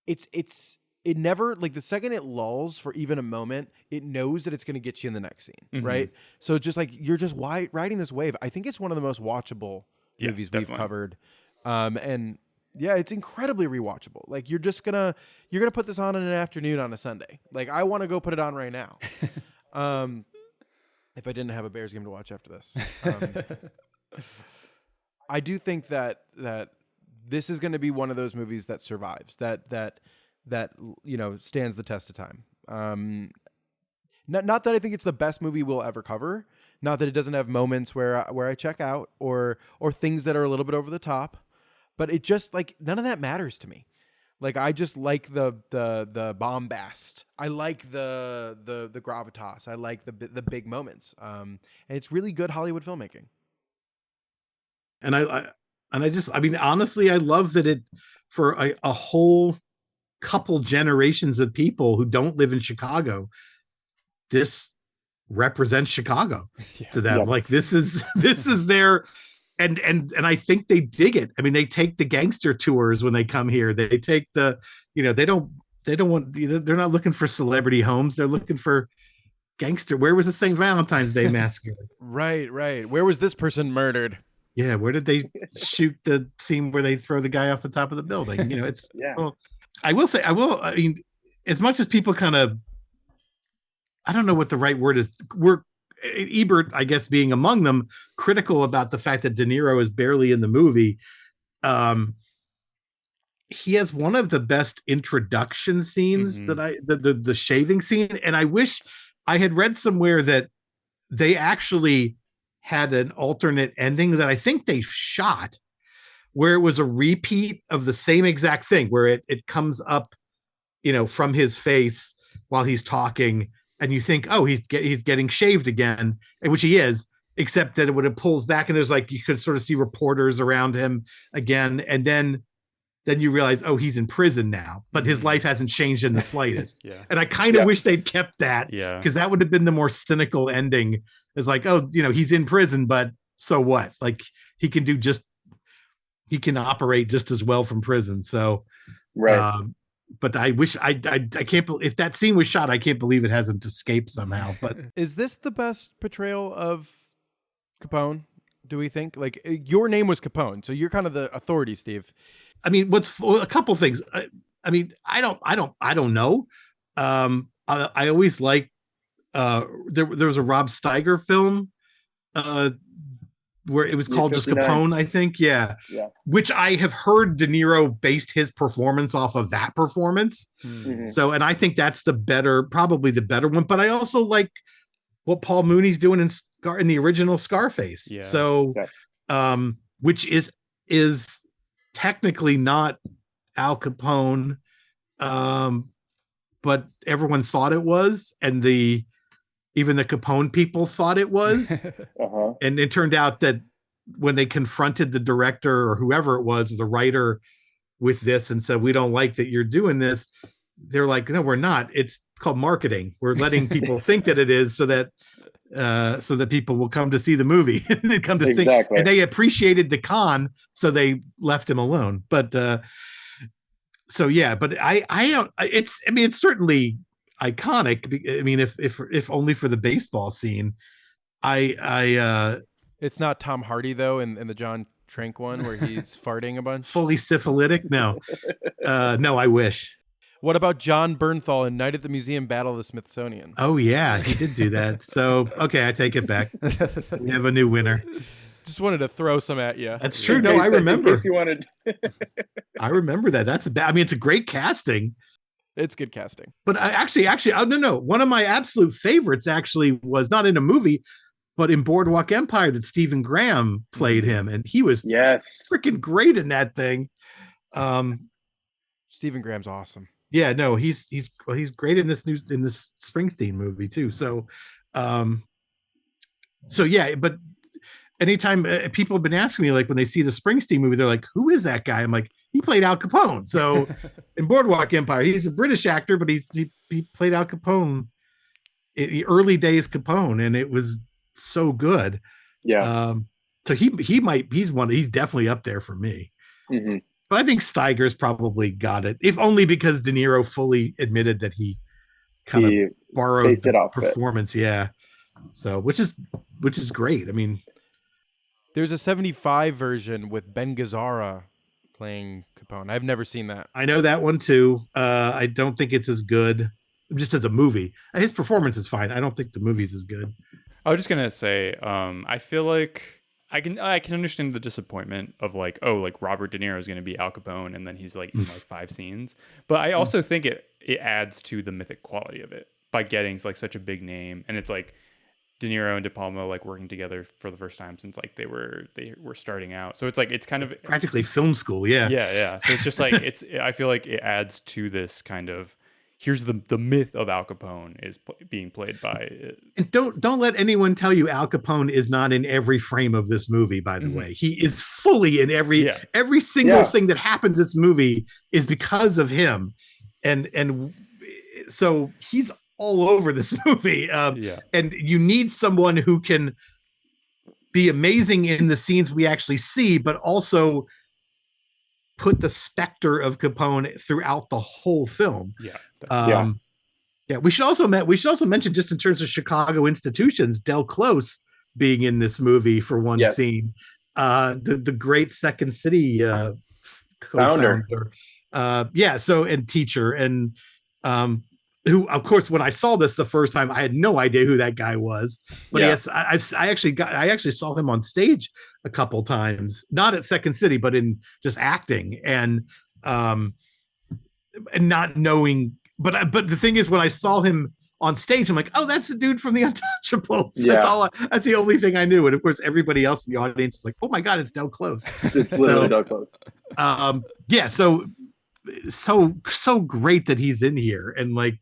it never, like, the second it lulls for even a moment, it knows that it's going to get you in the next scene, right? So just like you're just riding this wave. I think it's one of the most watchable movies we've covered, and yeah, it's incredibly rewatchable. Like you're gonna put this on in an afternoon on a Sunday. Like I want to go put it on right now. If I didn't have a Bears game to watch after this, I do think that this is going to be one of those movies that survives, that stands the test of time. Not that I think it's the best movie we'll ever cover. Not that it doesn't have moments where I check out or things that are a little bit over the top. But it just, like, none of that matters to me. Like I just like the bombast. I like the gravitas. I like the big moments. And it's really good Hollywood filmmaking. And I mean, honestly, I love that it for a whole couple generations of people who don't live in Chicago, this represents Chicago to them. Like this is their. And I think they dig it. I mean, they take the gangster tours when they come here. They take they don't want, they're not looking for celebrity homes. They're looking for gangster. Where was the St. Valentine's Day massacre? Right. Where was this person murdered? Yeah. Where did they shoot the scene where they throw the guy off the top of the building? It's, well, I mean, as much as people kind of, I don't know what the right word is. Ebert, I guess, being among them, critical about the fact that De Niro is barely in the movie. He has one of the best introduction scenes that the shaving scene. And I wish I had read somewhere that they actually had an alternate ending that I think they shot, where it was a repeat of the same exact thing, where it comes up, from his face while he's talking. And you think, oh, he's getting shaved again, which he is, except that when it pulls back and there's you could sort of see reporters around him again. And then you realize, oh, he's in prison now, but his life hasn't changed in the slightest. And I kind of wish they'd kept that, because that would have been the more cynical ending. It's like, oh, he's in prison, but so what? Like he can operate just as well from prison. So, right. But I wish I can't believe if that scene was shot. I can't believe it hasn't escaped somehow. But is this the best portrayal of Capone? Do we think? Like your name was Capone, so you're kind of the authority, Steve. I mean, a couple things. I mean, I don't know. I always like. There was a Rob Steiger film where it was called just 59. Capone, I think. Yeah. Yeah. Which I have heard De Niro based his performance off of that performance. Mhm. So, and I think that's probably the better one. But I also like what Paul Mooney's doing in the original Scarface. Yeah. So, which is technically not Al Capone, but everyone thought it was, and even the Capone people thought it was. And it turned out that when they confronted the director or whoever it was, the writer, with this and said, we don't like that you're doing this, they're like, no, we're not. It's called marketing. We're letting people think that it is so that people will come to see the movie and they come to think, and they appreciated the con, so they left him alone. But so yeah, but it's certainly iconic. I mean, if only for the baseball scene. It's not Tom Hardy though in the John Trank one where he's farting a bunch. Fully syphilitic? No. No, I wish. What about John Bernthal in Night at the Museum Battle of the Smithsonian? Oh yeah, he did do that. So okay, I take it back. We have a new winner. Just wanted to throw some at you. That's true. No, I remember. You wanted. I remember that. It's a great casting. It's good casting. But no. One of my absolute favorites actually was not in a movie, but in Boardwalk Empire, that Stephen Graham played him, and he was freaking great in that thing. Stephen Graham's awesome. Yeah, no, he's great in this Springsteen movie too. So, yeah, but anytime people have been asking me, like when they see the Springsteen movie, they're like, "Who is that guy?" I'm like, "He played Al Capone." So, in Boardwalk Empire, he's a British actor, but he played Al Capone in the early days Capone, and it was so good. Yeah. So he's definitely up there for me. Mm-hmm. But I think Steiger's probably got it, if only because De Niro fully admitted that he kind of borrowed the performance. Yeah. So, which is great. I mean, there's a 75 version with Ben Gazzara playing Capone. I've never seen that. I know that one too. I don't think it's as good just as a movie. His performance is fine. I don't think the movie's as good. I was just going to say, I feel like I can understand the disappointment of like, oh, like Robert De Niro is going to be Al Capone, and then he's like in like 5 scenes. But I also think it adds to the mythic quality of it by getting like such a big name, and it's like De Niro and De Palma like working together for the first time since like they were starting out. So it's like it's kind of practically film school, yeah. Yeah. So it's just like I feel like it adds to this kind of. Here's the myth of Al Capone is being played by it. And don't let anyone tell you Al Capone is not in every frame of this movie, by the way. He is fully in every single thing that happens in this movie is because of him. And so he's all over this movie. And you need someone who can be amazing in the scenes we actually see, but also put the specter of Capone throughout the whole film. We should also mention, just in terms of Chicago institutions, Del Close being in this movie for one scene. The great Second City co-founder. So and teacher, and who, of course, when I saw this the first time, I had no idea who that guy was. But yes, I actually saw him on stage a couple times, not at Second City, but in just acting and not knowing. But the thing is, when I saw him on stage, I'm like, oh, that's the dude from the Untouchables. Yeah. That's the only thing I knew. And of course, everybody else in the audience is like, oh my God, it's Del Close. It's literally Del Close. So great that he's in here. And like,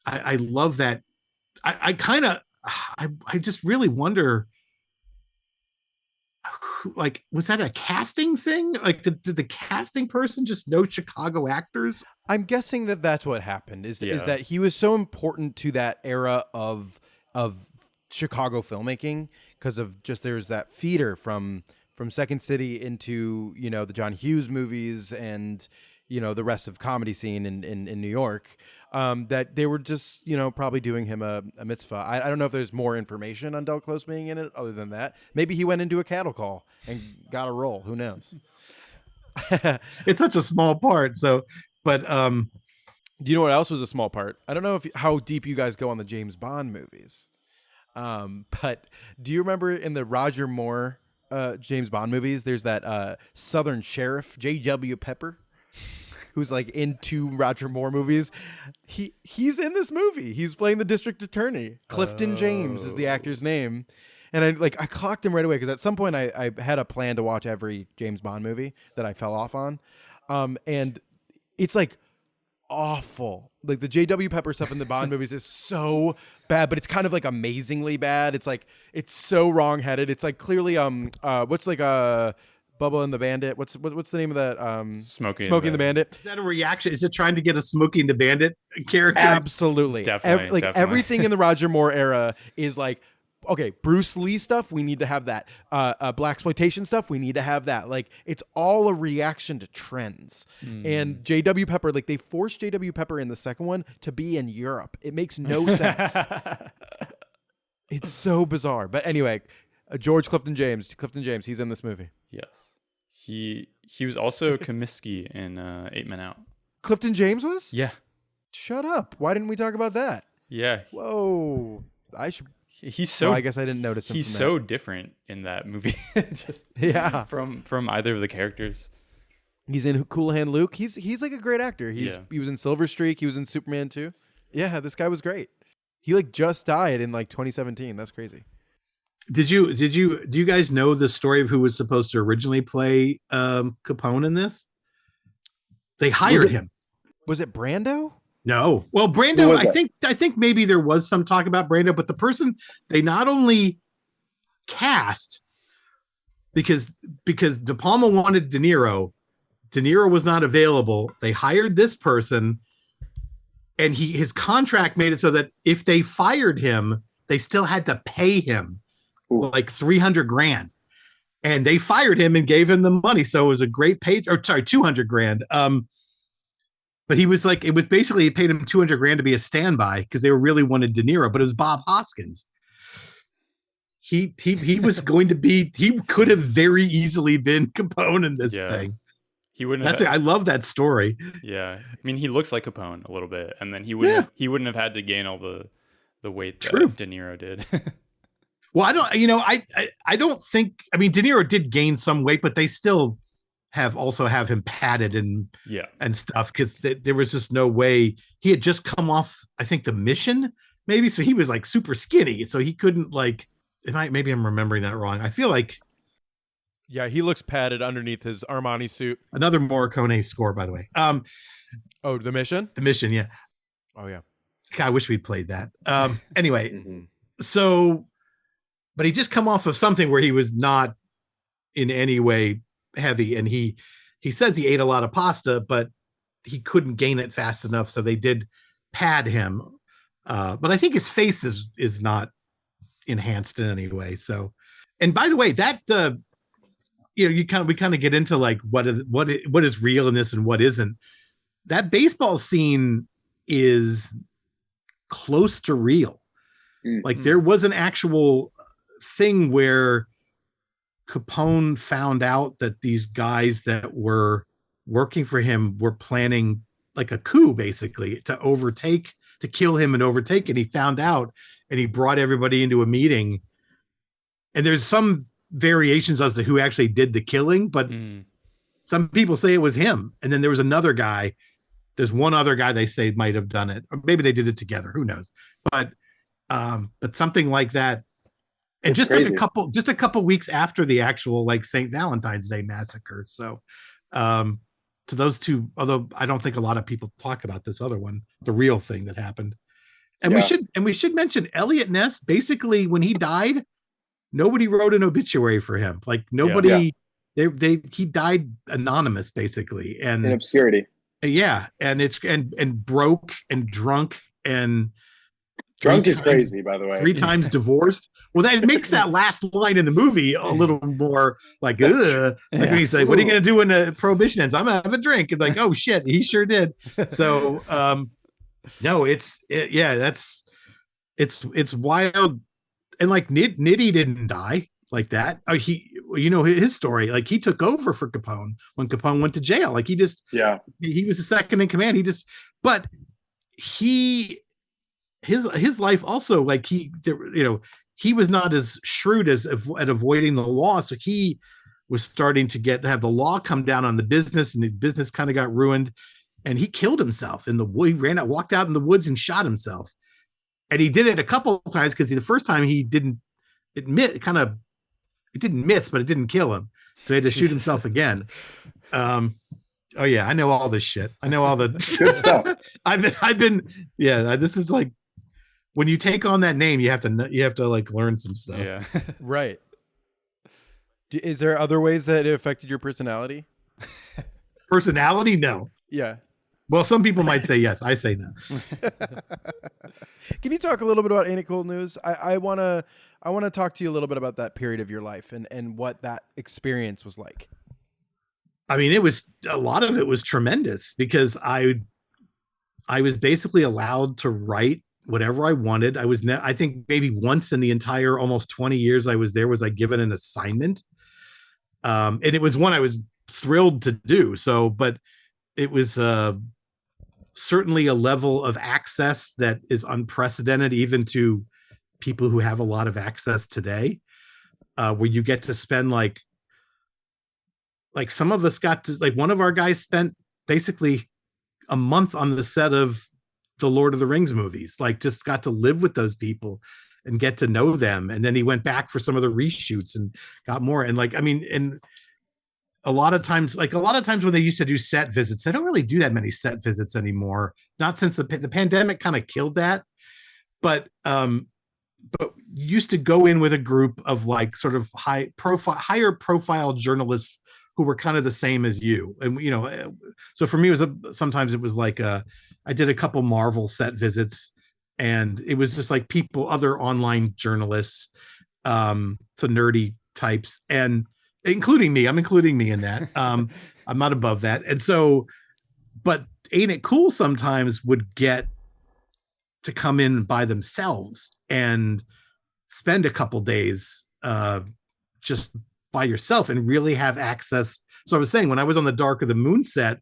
I love that. I just really wonder, like, was that a casting thing? Like, did the casting person just know Chicago actors? I'm guessing that's what happened. Is that he was so important to that era of Chicago filmmaking because of just there's that feeder from Second City into the John Hughes movies and the rest of comedy scene in New York. That they were just, probably doing him a mitzvah. I don't know if there's more information on Del Close being in it other than that. Maybe he went into a cattle call and got a role. Who knows? It's such a small part. So, but do you know what else was a small part? I don't know how deep you guys go on the James Bond movies. But do you remember in the Roger Moore James Bond movies, there's that Southern Sheriff, J.W. Pepper, who's like into Roger Moore movies. He's in this movie. He's playing the district attorney. Clifton James is the actor's name. And I clocked him right away because at some point I had a plan to watch every James Bond movie that I fell off on. And it's like awful. Like the J.W. Pepper stuff in the Bond movies is so bad, but it's kind of like amazingly bad. It's like, it's so wrong-headed. It's like clearly, what's like Bubba and the Bandit? What's the name of that? Smoking the Bandit. Is that a reaction? Is it trying to get a Smokey and the Bandit character? Absolutely. Definitely. Everything in the Roger Moore era is like, okay, Bruce Lee stuff, we need to have that. Blaxploitation stuff, we need to have that. Like, it's all a reaction to trends. And J.W. Pepper, like, they forced J.W. Pepper in the second one to be in Europe. It makes no sense. It's so bizarre. But anyway, Clifton James, he's in this movie. Yes. He was also Comiskey in 8 Men Out. Clifton James was? Yeah. Shut up. Why didn't we talk about that? Yeah. Whoa. I should... He's so. Well, I guess I didn't notice him. He's so different in that movie. Just from either of the characters. He's in Cool Hand Luke. He's like a great actor. He was in Silver Streak. He was in Superman 2. Yeah, this guy was great. He like just died in like 2017. That's crazy. Do you guys know the story of who was supposed to originally play Capone in this? They hired him. Was it Brando? No. Well, Brando, I think maybe there was some talk about Brando, but the person they not only cast because De Palma wanted De Niro was not available. They hired this person, and his contract made it so that if they fired him, they still had to pay him like $300,000. And they fired him and gave him the money. So it was a great pay, or sorry, $200,000. But he was like, it was basically, he paid him $200,000 to be a standby because they really wanted De Niro, but it was Bob Hoskins. He was going to be, he could have very easily been Capone in this thing. He wouldn't. I love that story. Yeah, I mean, he looks like Capone a little bit, and then he wouldn't have had to gain all the weight that De Niro did. Well, I don't think. I mean, De Niro did gain some weight, but they still have him padded and stuff because there was just no way. He had just come off, I think, The Mission, maybe, so he was like super skinny, so he couldn't like. Maybe I'm remembering that wrong. I feel like. Yeah, he looks padded underneath his Armani suit. Another Morricone score, by the way. The Mission? The Mission, yeah. Oh, yeah. God, I wish we'd played that. Anyway, so, but he just come off of something where he was not in any way heavy, and he says he ate a lot of pasta, but he couldn't gain it fast enough, so they did pad him. But I think his face is not enhanced in any way. So, and by the way, that we kind of get into like what is real in this and what isn't. That baseball scene is close to real. Like there was an actual thing where Capone found out that these guys that were working for him were planning like a coup, basically to kill him and overtake. And he found out, and he brought everybody into a meeting. And there's some variations as to who actually did the killing, but some people say it was him. And then there was another guy. There's one other guy they say might have done it, or maybe they did it together. Who knows? But something like that. And just like a couple weeks after the actual like St. Valentine's Day massacre. So to those two, although I don't think a lot of people talk about this other one, the real thing that happened. And we should mention Eliot Ness. Basically, when he died, nobody wrote an obituary for him. Like nobody, he died anonymous basically, and in obscurity. Yeah, and it's and broke and drunk and drunk is crazy, by the way. 3 times divorced. Well, that makes that last line in the movie a little more like, ugh. Like when he's like, "What are you gonna do when the prohibition ends? I'm gonna have a drink." And like, oh shit, he sure did. So, no, it's wild. And like Nitty didn't die like that. His story, like he took over for Capone when Capone went to jail. Like he was the second in command. His life also, like he was not as shrewd at avoiding the law. So he was starting to have the law come down on the business, and the business kind of got ruined. And he killed himself in the wood. He walked out in the woods and shot himself. And he did it a couple of times because the first time he didn't admit, it didn't miss, but it didn't kill him. So he had to shoot himself again. Oh yeah, I know all this shit. I know all the Good stuff. This is like, when you take on that name, you have to like learn some stuff. Yeah. Right. Is there other ways that it affected your personality? Personality? No. Yeah. Well, some people might say yes. I say no. Can you talk a little bit about Ain't It Cool News? I wanna talk to you a little bit about that period of your life and what that experience was like. I mean, a lot of it was tremendous because I was basically allowed to write whatever I wanted. I think maybe once in the entire almost 20 years I was there was I given an assignment. And it was one I was thrilled to do. So, but it was certainly a level of access that is unprecedented, even to people who have a lot of access today, where you get to spend like some of us got to, like, one of our guys spent basically a month on the set of the Lord of the Rings movies, like just got to live with those people and get to know them. And then he went back for some of the reshoots and got more. And like, I mean, and a lot of times when they used to do set visits, they don't really do that many set visits anymore. Not since the pandemic kind of killed that. But you used to go in with a group of like sort of higher profile journalists who were kind of the same as you. And, you know, so for me, sometimes it was like, I did a couple Marvel set visits, and it was just like other online journalists, so nerdy types, and including me. I'm including me in that. I'm not above that. And so, but Ain't It Cool sometimes would get to come in by themselves and spend a couple days just by yourself and really have access. So I was saying, when I was on the Dark of the Moon set,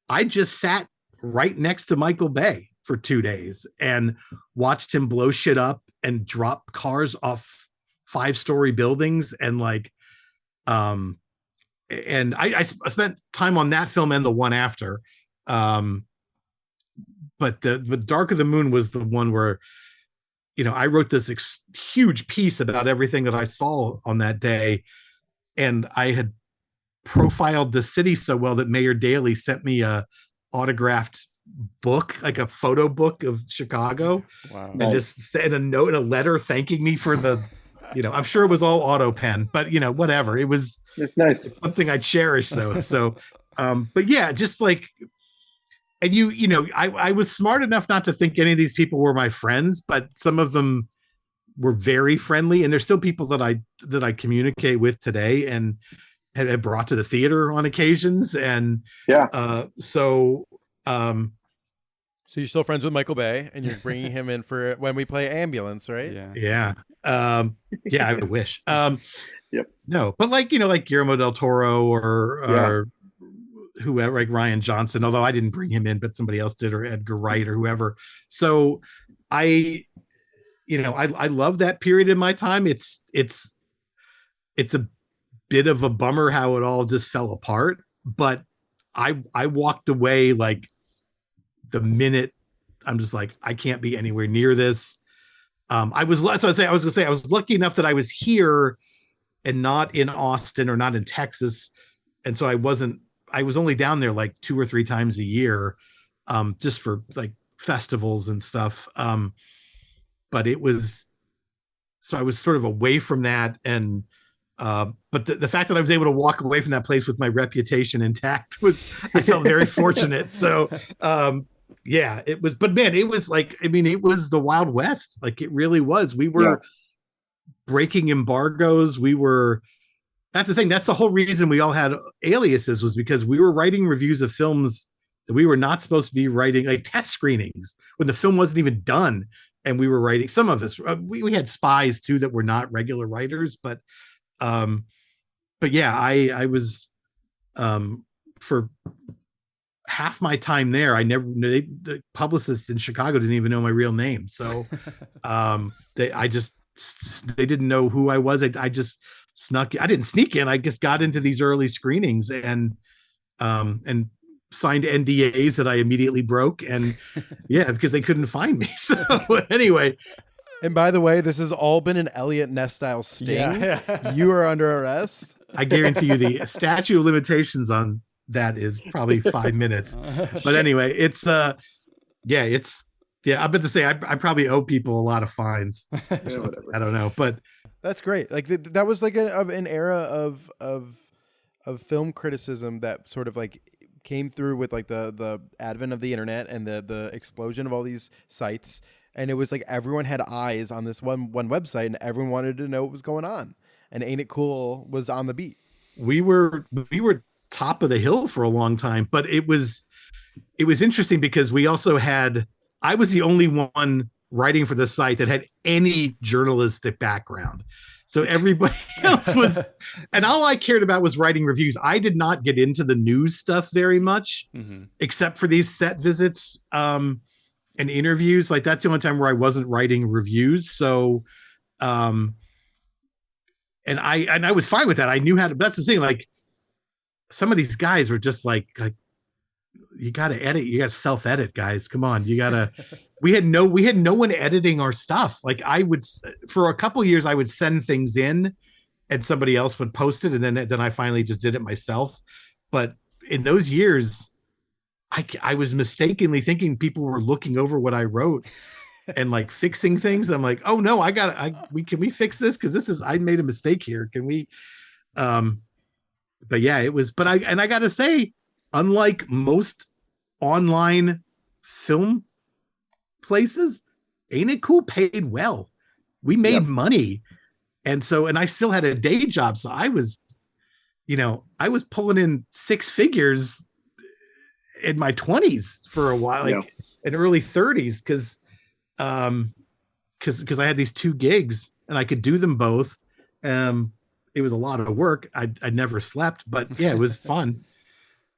I just sat right next to Michael Bay for 2 days and watched him blow shit up and drop cars off 5-story buildings. And like, and I spent time on that film and the one after. But the Dark of the Moon was the one where, you know, I wrote this huge piece about everything that I saw on that day. And I had profiled the city so well that Mayor Daley sent me a autographed book, like a photo book of Chicago. Wow. And just and a letter thanking me for the, you know, I'm sure it was all auto pen, but you know, whatever. It's nice. Something I cherish though. So, but yeah, just like, and you know, I was smart enough not to think any of these people were my friends, but some of them were very friendly, and there's still people that I communicate with today and had brought to the theater on occasions. And so you're still friends with Michael Bay, and you're bringing him in for when we play Ambulance, right? Yeah. I wish. Yep. No, but like, you know, like Guillermo del Toro or whoever, like Ryan Johnson, although I didn't bring him in, but somebody else did, or Edgar Wright or whoever. So I love that period in my time. It's a bit of a bummer how it all just fell apart, but I walked away like the minute I'm just like, I can't be anywhere near this. I was lucky enough that I was here and not in Austin or not in Texas. And so I was only down there like 2 or 3 times a year, just for like festivals and stuff. But I was sort of away from that. And, but the fact that I was able to walk away from that place with my reputation intact I felt very fortunate. So, it was, but man, it was like, I mean, it was the Wild West. Like it really was. We were breaking embargoes. That's the thing. That's the whole reason we all had aliases, was because we were writing reviews of films that we were not supposed to be writing, like test screenings when the film wasn't even done. And we were writing, some of us, we had spies too, that were not regular writers, but yeah, I was, for half my time there, the publicists in Chicago didn't even know my real name. So, they didn't know who I was. I just I didn't sneak in. I just got into these early screenings and signed NDAs that I immediately broke. And yeah, because they couldn't find me. So anyway. And by the way, this has all been an Eliot Ness style sting. Yeah. You are under arrest. I guarantee you the statute of limitations on that is probably 5 minutes. But anyway, it's I'm about to say I probably owe people a lot of fines. Or something. I don't know, but that's great. Like that was like an era of film criticism that sort of like came through with like the advent of the internet and the explosion of all these sites. And it was like everyone had eyes on this one website, and everyone wanted to know what was going on. And Ain't It Cool was on the beat. We were top of the hill for a long time, but it was interesting because we also I was the only one writing for the site that had any journalistic background. So everybody else was, and all I cared about was writing reviews. I did not get into the news stuff very much, except for these set visits and interviews. Like that's the only time where I wasn't writing reviews. So, and I was fine with that. I knew how to. That's the thing. Like some of these guys were just like you got to edit. You got to self-edit, guys. Come on, you got to. We had no one editing our stuff. Like I would, for a couple of years, I would send things in, and somebody else would post it, and then I finally just did it myself. But in those years, I was mistakenly thinking people were looking over what I wrote and like fixing things. I'm like, oh no, can we fix this? Cause I made a mistake here. Can we, but yeah, I gotta say, unlike most online film places, Ain't It Cool paid well. We made money. And I still had a day job. So I was pulling in 6 figures in my 20s for a while, in early 30s. Cause I had these 2 gigs and I could do them both. It was a lot of work. I never slept, but yeah, it was fun.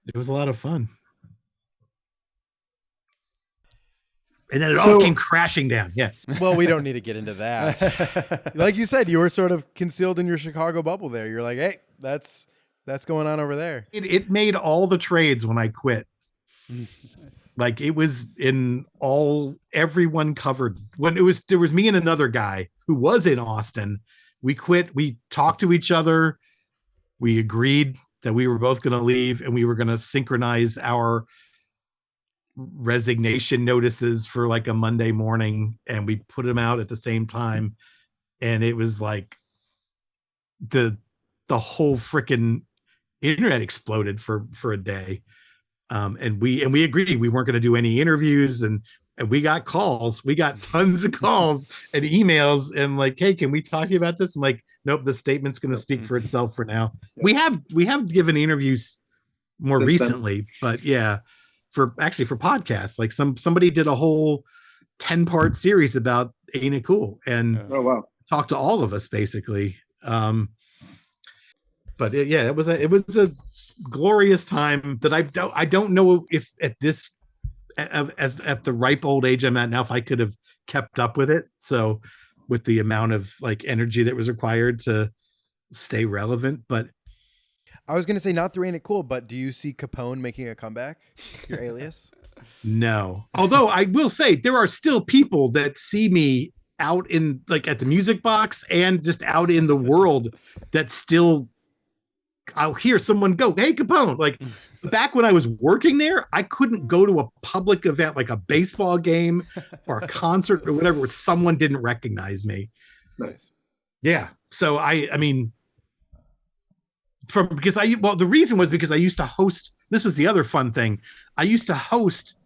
It was a lot of fun. And then it all came crashing down. Yeah. Well, we don't need to get into that. Like you said, you were sort of concealed in your Chicago bubble there. You're like, hey, that's going on over there. It made all the trades when I quit. Nice. Like it was everyone covered when there was me and another guy who was in Austin. We quit. We talked to each other. We agreed that we were both going to leave and we were going to synchronize our resignation notices for like a Monday morning. And we put them out at the same time. And it was like the whole freaking internet exploded for a day. And we agreed we weren't going to do any interviews, and we got calls. We got tons of calls and emails and like, hey, can we talk to you about this? I'm like, nope, the statement's going to speak for itself for now. We have given interviews more recently, but yeah, for podcasts, like somebody did a whole 10-part series about Ain't It Cool and talked to all of us basically. But it was a glorious time that I don't know if at the ripe old age I'm at now, if I could have kept up with it. So with the amount of like energy that was required to stay relevant, but I was going to say not through Ain't It Cool, but do you see Capone making a comeback? Your alias? No. Although I will say there are still people that see me out in like at the Music Box and just out in the world that still I'll hear someone go, hey, Capone. Like back when I was working there, I couldn't go to a public event like a baseball game or a concert or whatever where someone didn't recognize me. Nice. Yeah. So I mean, the reason was because I used to host. This was the other fun thing. I used to host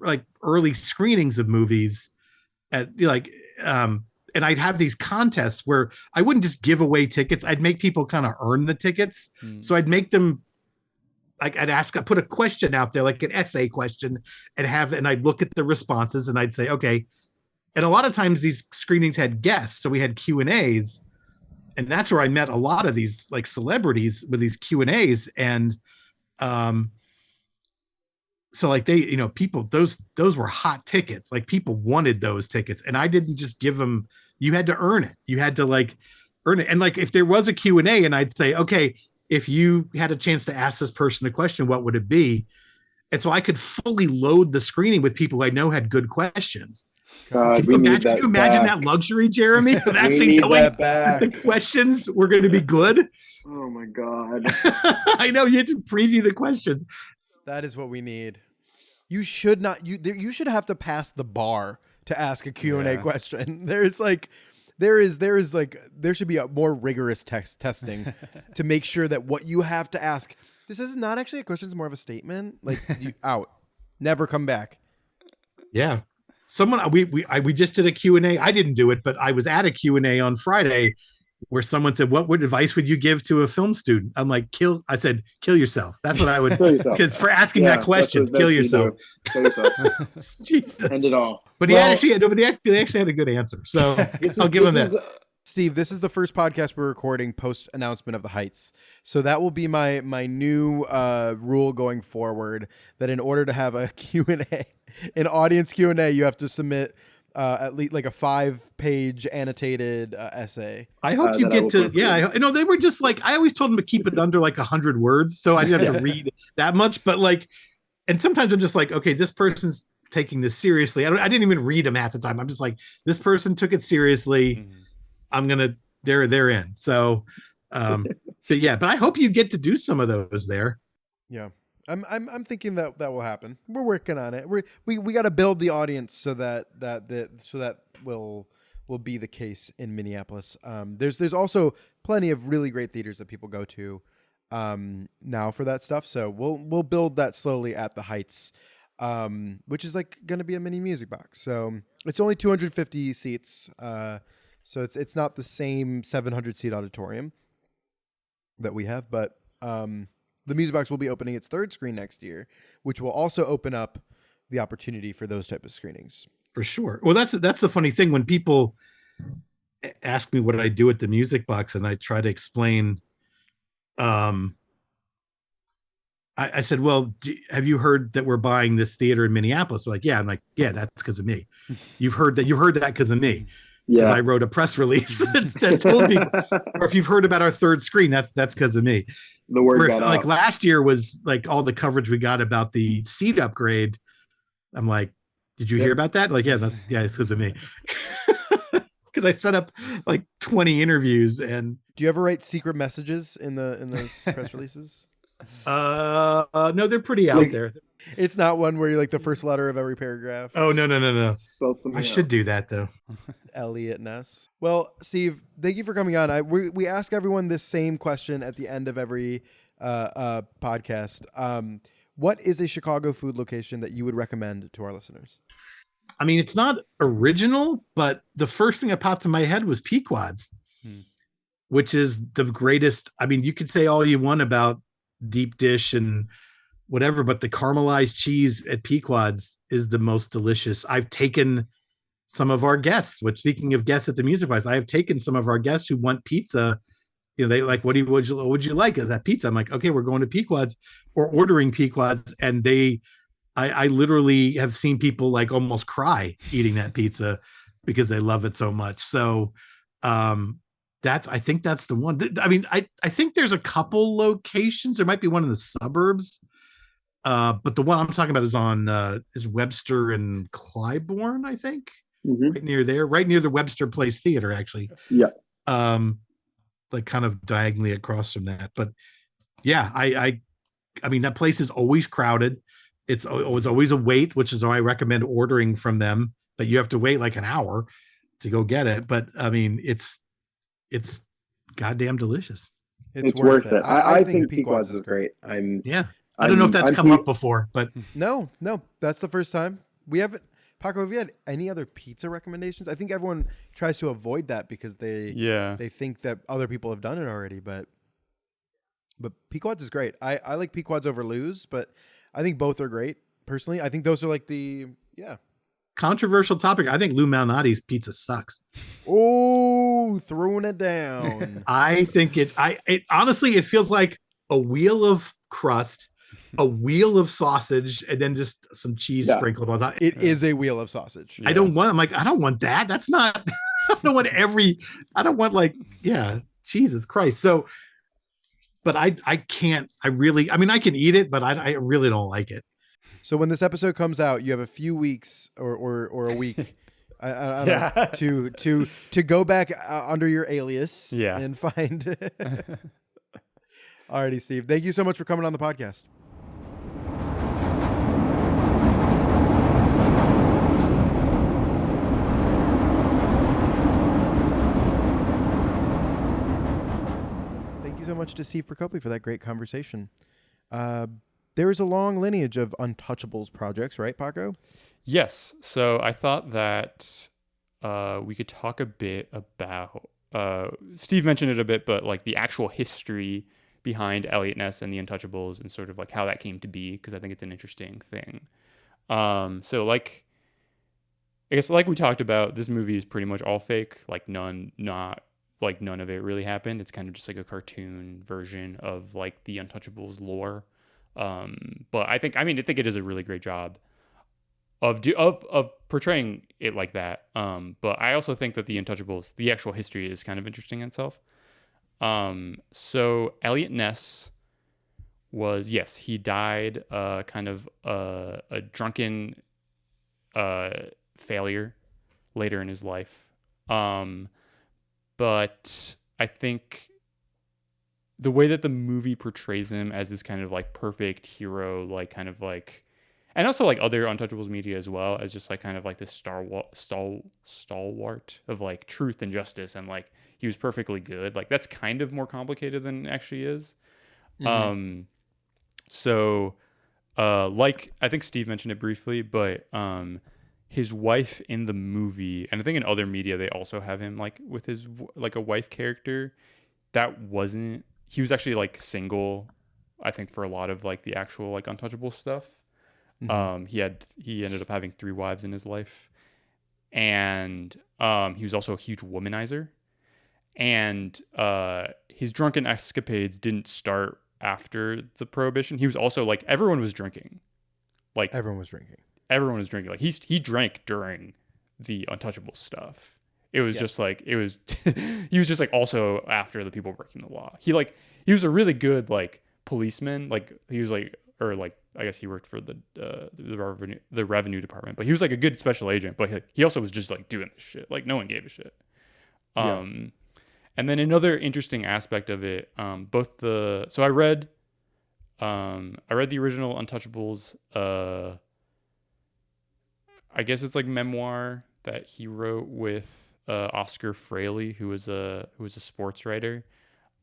like early screenings of movies at and I'd have these contests where I wouldn't just give away tickets. I'd make people kind of earn the tickets. So I'd make them like I'd put a question out there, like an essay question, and I'd look at the responses and I'd say, okay. And a lot of times these screenings had guests. So we had Q&As, and that's where I met a lot of these like celebrities with these Q&As. And so like they, people, those were hot tickets. Like people wanted those tickets, and I didn't just give them You had to earn it. You had to like earn it. And like if there was a Q&A and I'd say, okay, if you had a chance to ask this person a question, what would it be? And so I could fully load the screening with people I know had good questions. God, Can you imagine that luxury, Jeremy? Of actually knowing that the questions were going to be good. Oh my God. I know you had to preview the questions. That is what we need. You should not. You should have to pass the bar to ask a Q&A question. There should be a more rigorous testing to make sure that what you have to ask. This is not actually a question; it's more of a statement. Like you out, never come back. Yeah. We just did a Q&A. I didn't do it, but I was at a Q&A on Friday where someone said, what advice would you give to a film student? I'm like, kill yourself. That's what I would, because for asking that question, kill yourself. Kill yourself. Jesus. End it all. But they actually had a good answer. So I'll give him that. Steve, this is the first podcast we're recording post announcement of the Heights. So that will be my new rule going forward, that in order to have a Q&A, an audience Q&A, you have to submit at least like a 5-page annotated essay. I hope you get to, I know they were just like, I always told them to keep it under like 100 words. So I didn't have to read that much, but like, and sometimes I'm just like, okay, this person's taking this seriously. I didn't even read them half the time. I'm just like, this person took it seriously. They're in. So, but I hope you get to do some of those there. Yeah. I'm thinking that will happen. We're working on it. We got to build the audience so that will be the case in Minneapolis. There's also plenty of really great theaters that people go to now for that stuff. So we'll build that slowly at the Heights, which is like going to be a mini music box. So it's only 250 seats. So it's not the same 700 seat auditorium that we have, but the Music Box will be opening its 3rd screen next year, which will also open up the opportunity for those type of screenings. For sure. Well, that's the funny thing when people ask me what I do at the Music Box, and I try to explain. I said, "Well, have you heard that we're buying this theater in Minneapolis?" They're like, yeah. I'm like, yeah, that's because of me. You've heard that because of me. Because I wrote a press release that told people, or if you've heard about our 3rd screen, that's because of me. The word got like out. Last year was like all the coverage we got about the seat upgrade. I'm like, did you hear about that? Like, it's because of me. Because I set up like 20 interviews. And do you ever write secret messages in those press releases? No, they're pretty out there. It's not one where you're like the first letter of every paragraph. Oh, no. I should do that though. Eliot Ness. Well, Steve, thank you for coming on. We ask everyone this same question at the end of every podcast. What is a Chicago food location that you would recommend to our listeners? I mean, it's not original, but the first thing that popped in my head was Pequod's, which is the greatest. I mean, you could say all you want about deep dish and whatever, but the caramelized cheese at Pequod's is the most delicious. I've taken some of our guests, which, speaking of guests at the Music Box, I have taken some of our guests who want pizza. You know, they like, what would you like? Is that pizza? I'm like, okay, we're going to Pequod's or ordering Pequod's. And I literally have seen people like almost cry eating that pizza because they love it so much. So, I think that's the one. I mean, I think there's a couple locations. There might be one in the suburbs. But the one I'm talking about is on is Webster and Clybourne, I think. Right near there, right near the Webster Place Theater, actually. Yeah. Like kind of diagonally across from that. But yeah, I mean, that place is always crowded. It's always a wait, which is why I recommend ordering from them, but you have to wait like an hour to go get it. But I mean, it's goddamn delicious. It's worth it. I think Pequod's is great. I don't know if that's come up before, but no, that's the first time. We haven't. Paco, have you had any other pizza recommendations? I think everyone tries to avoid that because they think that other people have done it already. But Pequod's is great. I like Pequod's over Lou's, but I think both are great. Personally, I think those are like controversial topic. I think Lou Malnati's pizza sucks. Oh, throwing it down. I think it honestly, it feels like a wheel of crust, a wheel of sausage, and then just some cheese sprinkled on top. It is a wheel of sausage. I don't want that. That's not I don't want like, yeah, Jesus Christ. So, but I can't, I mean, I can eat it, but I really don't like it. So when this episode comes out, you have a few weeks or a week I don't know, to go back under your alias and find. Alrighty, Steve. Thank you so much for coming on the podcast. Thank you so much to Steve Prokopy for that great conversation. There is a long lineage of Untouchables projects, right, Paco? Yes. So I thought that we could talk a bit about, Steve mentioned it a bit, but like the actual history behind Eliot Ness and the Untouchables and sort of like how that came to be, because I think it's an interesting thing. So like, I guess like we talked about, this movie is pretty much all fake. Like none of it really happened. It's kind of just like a cartoon version of like the Untouchables lore. But I think it is a really great job of portraying it like that. But I also think that the Untouchables, the actual history is kind of interesting in itself. So Eliot Ness was, he died, kind of, a drunken, failure later in his life. But I think the way that the movie portrays him as this kind of like perfect hero, like kind of like, and also like other Untouchables media as well, as just like kind of like this stalwart of like truth and justice, and like he was perfectly good. Like that's kind of more complicated than it actually is. Mm-hmm. So like I think Steve mentioned it briefly, but his wife in the movie, and I think in other media they also have him like with his like a wife character. He was actually like single, I think, for a lot of like the actual like Untouchable stuff. Mm-hmm. He ended up having 3 wives in his life, and he was also a huge womanizer. And his drunken escapades didn't start after the Prohibition. He was also like, everyone was drinking. Like everyone was drinking. Like he drank during the Untouchable stuff. It was just like, he was just like also after the people breaking the law. He was a really good like policeman. Like he was like, or like, I guess he worked for the revenue department, but he was like a good special agent, but he also was just like doing this shit. Like no one gave a shit. And then another interesting aspect of it, so I read the original Untouchables, I guess it's like memoir that he wrote with Oscar Fraley, who was a sports writer.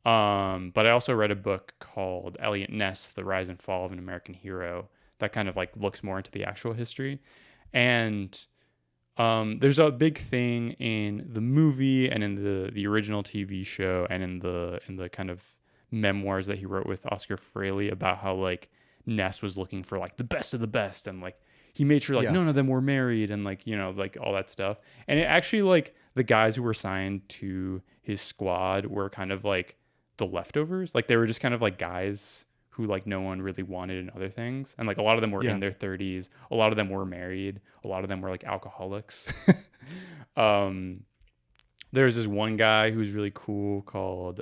But I also read a book called Eliot Ness, The Rise and Fall of an American Hero, that kind of like looks more into the actual history. And there's a big thing in the movie and in the original TV show and in the kind of memoirs that he wrote with Oscar Fraley about how like Ness was looking for like the best of the best, and like he made sure like none of them were married, and like, you know, like all that stuff. And it actually, like, the guys who were signed to his squad were kind of like the leftovers. Like they were just kind of like guys who like no one really wanted in other things. And like a lot of them were in their 30s. A lot of them were married. A lot of them were like alcoholics. There's this one guy who's really cool called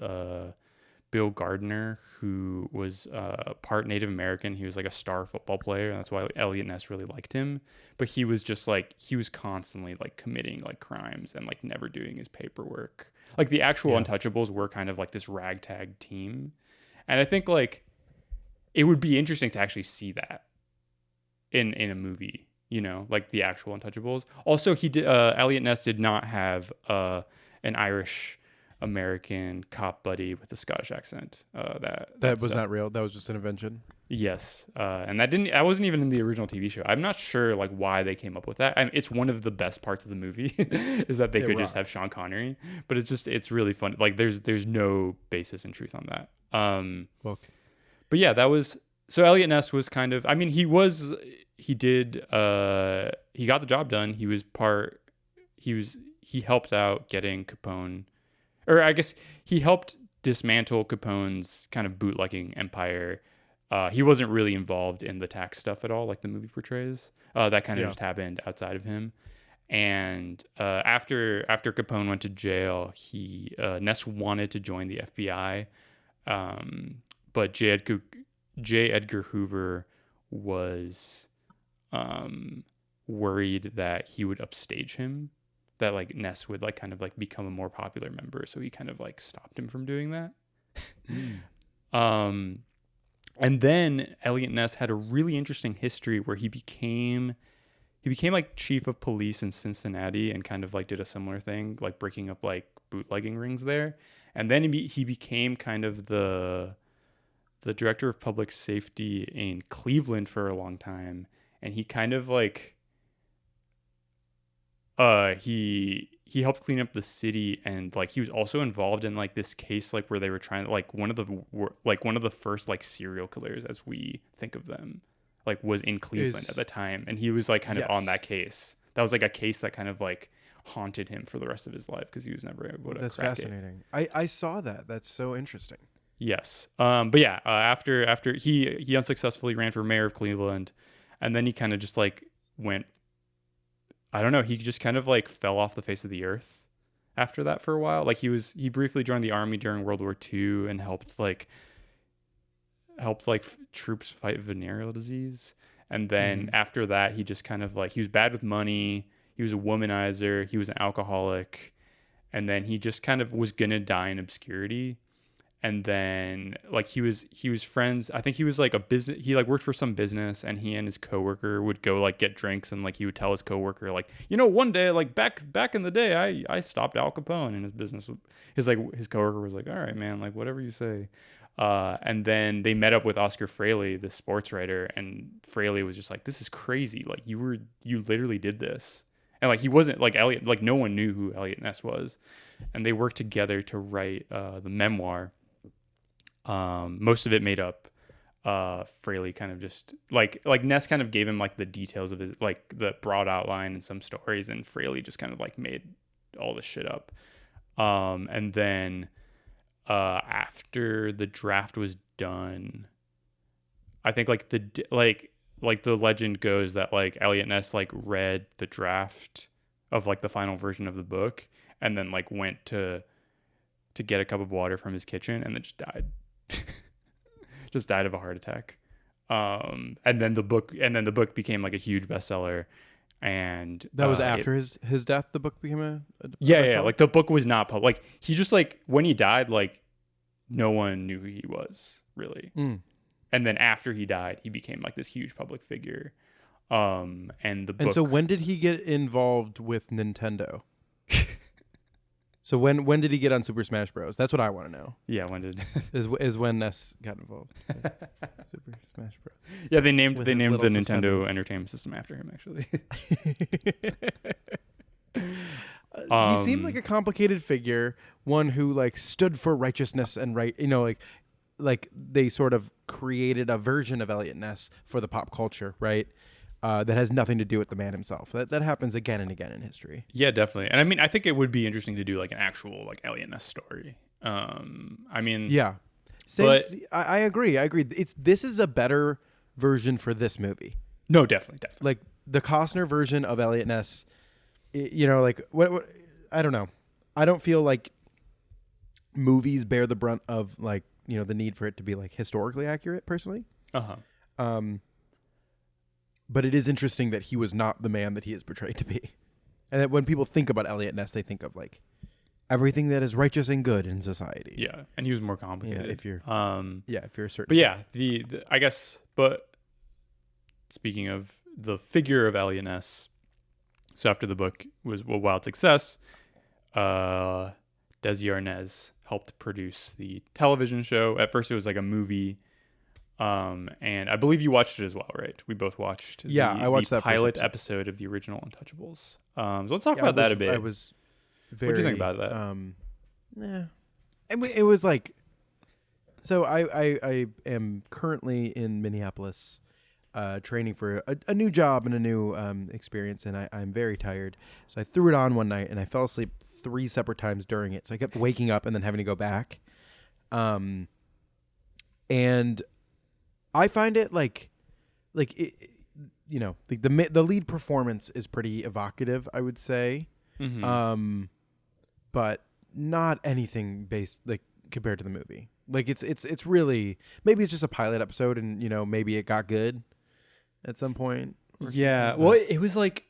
Bill Gardner, who was part Native American. He was like a star football player, and that's why Eliot Ness really liked him. But he was just like, he was constantly like committing like crimes and like never doing his paperwork. Like the actual Untouchables were kind of like this ragtag team. And I think like it would be interesting to actually see that in a movie, you know, like the actual Untouchables. Also, Eliot Ness did not have an Irish American cop buddy with a Scottish accent. That was not real. That was just an invention. Yes, and that wasn't even in the original TV show. I'm not sure like why they came up with that. I mean, it's one of the best parts of the movie is that they could just have Sean Connery, but it's really fun. Like there's no basis in truth on that. But yeah, that was, so Eliot Ness was kind of, I mean, he got the job done. He helped out getting Capone, or I guess he helped dismantle Capone's kind of bootlegging empire. He wasn't really involved in the tax stuff at all, like the movie portrays. That kind of just happened outside of him. And after Capone went to jail, Ness wanted to join the FBI, but J. Edgar Hoover was worried that he would upstage him, that like Ness would like kind of like become a more popular member, so he kind of like stopped him from doing that. And then Eliot Ness had a really interesting history where he became like chief of police in Cincinnati and kind of like did a similar thing, like breaking up like bootlegging rings there. And then he became kind of the director of public safety in Cleveland for a long time. And he kind of like, he helped clean up the city, and like he was also involved in like this case like where they were trying like one of the first like serial killers as we think of them like was in Cleveland at the time, and he was like kind of on that case. That was like a case that kind of like haunted him for the rest of his life because he was never able to That's crack fascinating. I saw that. That's so interesting. Yes. But yeah, after he unsuccessfully ran for mayor of Cleveland, and then he kind of just like went, I don't know, he just kind of like fell off the face of the earth after that for a while. Like he briefly joined the army during World War II and helped troops fight venereal disease. And then after that, he just kind of like, he was bad with money. He was a womanizer. He was an alcoholic. And then he just kind of was going to die in obscurity. And then like he was friends. I think he was like he like worked for some business, and he and his coworker would go like get drinks, and like he would tell his coworker like, you know, one day like back in the day I stopped Al Capone, and his coworker was like, all right, man, like whatever you say. And then they met up with Oscar Fraley, the sports writer, and Fraley was just like, this is crazy. Like you literally did this. And like he wasn't like Eliot, like no one knew who Eliot Ness was. And they worked together to write the memoir. Most of it made up. Fraley kind of just like Ness kind of gave him like the details of his like the broad outline and some stories, and Fraley just kind of like made all this shit up. And then after the draft was done, I think like the legend goes that like Eliot Ness like read the draft of like the final version of the book, and then like went to get a cup of water from his kitchen, and then just died. Just died of a heart attack. And then the book became like a huge bestseller. And that was after his death. The book became a yeah. Like the book was not public. Like he just like when he died, like no one knew who he was really. And then after he died, he became like this huge public figure. And the book. And so when did he get involved with Nintendo? So when did he get on Super Smash Bros? That's what I want to know. Yeah, when did is when Ness got involved? Super Smash Bros. Yeah, they named the Nintendo Entertainment System after him. Actually, he seemed like a complicated figure, one who like stood for righteousness and right. You know, like they sort of created a version of Eliot Ness for the pop culture, right? That has nothing to do with the man himself. That happens again and again in history. Yeah, definitely. And I mean, I think it would be interesting to do like an actual like Eliot Ness story. I mean, yeah, but I agree. This is a better version for this movie. No, definitely. Like the Costner version of Eliot Ness, you know, like what I don't know. I don't feel like movies bear the brunt of like, you know, the need for it to be like historically accurate personally. But it is interesting that he was not the man that he is portrayed to be. And that when people think about Eliot Ness, they think of like everything that is righteous and good in society. Yeah. And he was more complicated. If you're a certain. But yeah, the I guess, but speaking of the figure of Eliot Ness, so after the book was a wild success, Desi Arnaz helped produce the television show. At first it was like a movie. And I believe you watched it as well, right? We both watched I watched the that pilot episode of the original Untouchables. So let's talk about that a bit. I was very... What do you think about that? It was like... So I am currently in Minneapolis training for a new job and a new experience, and I'm very tired. So I threw it on one night, and I fell asleep 3 separate times during it. So I kept waking up and then having to go back. And... I find it the lead performance is pretty evocative, I would say. Mm-hmm. But not anything based like compared to the movie. Like it's really, maybe it's just a pilot episode, and maybe it got good at some point. Yeah. Well, it was like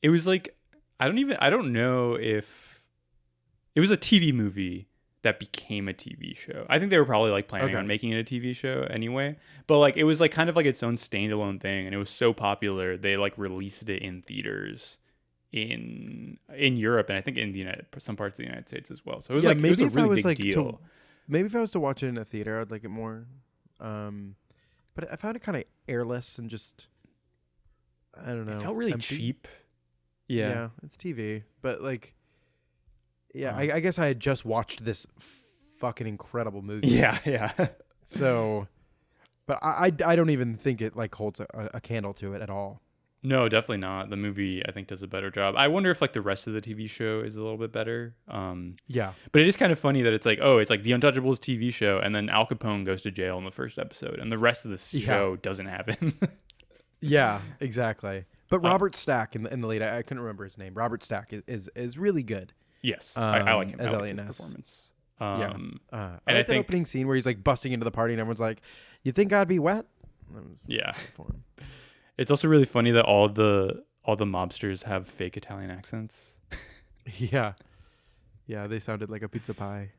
I don't know if it was a TV movie that became a TV show. I think they were probably like planning on making it a TV show anyway. But like it was like kind of like its own standalone thing, and it was so popular they like released it in theaters in Europe, and I think in some parts of the United States as well. So it was it was a really big deal. Maybe if I was to watch it in a theater, I'd like it more. But I found it kind of airless and just, I don't know. It felt really cheap. Yeah, it's TV, but like, I guess I had just watched this fucking incredible movie. Yeah. So, but I don't even think it like holds a candle to it at all. No, definitely not. The movie, I think, does a better job. I wonder if like the rest of the TV show is a little bit better. Yeah. But it is kind of funny that it's like, oh, it's like the Untouchables TV show, and then Al Capone goes to jail in the first episode, and the rest of the show doesn't have him. Yeah, exactly. But Robert Stack in the lead, I couldn't remember his name. Robert Stack is really good. Yes, I like him. As I like Eliot his Ness. performance. And I I like that think opening scene where he's like busting into the party, and everyone's like, "You think I'd be wet?" Yeah. It's also really funny that all the mobsters have fake Italian accents. Yeah, they sounded like a pizza pie.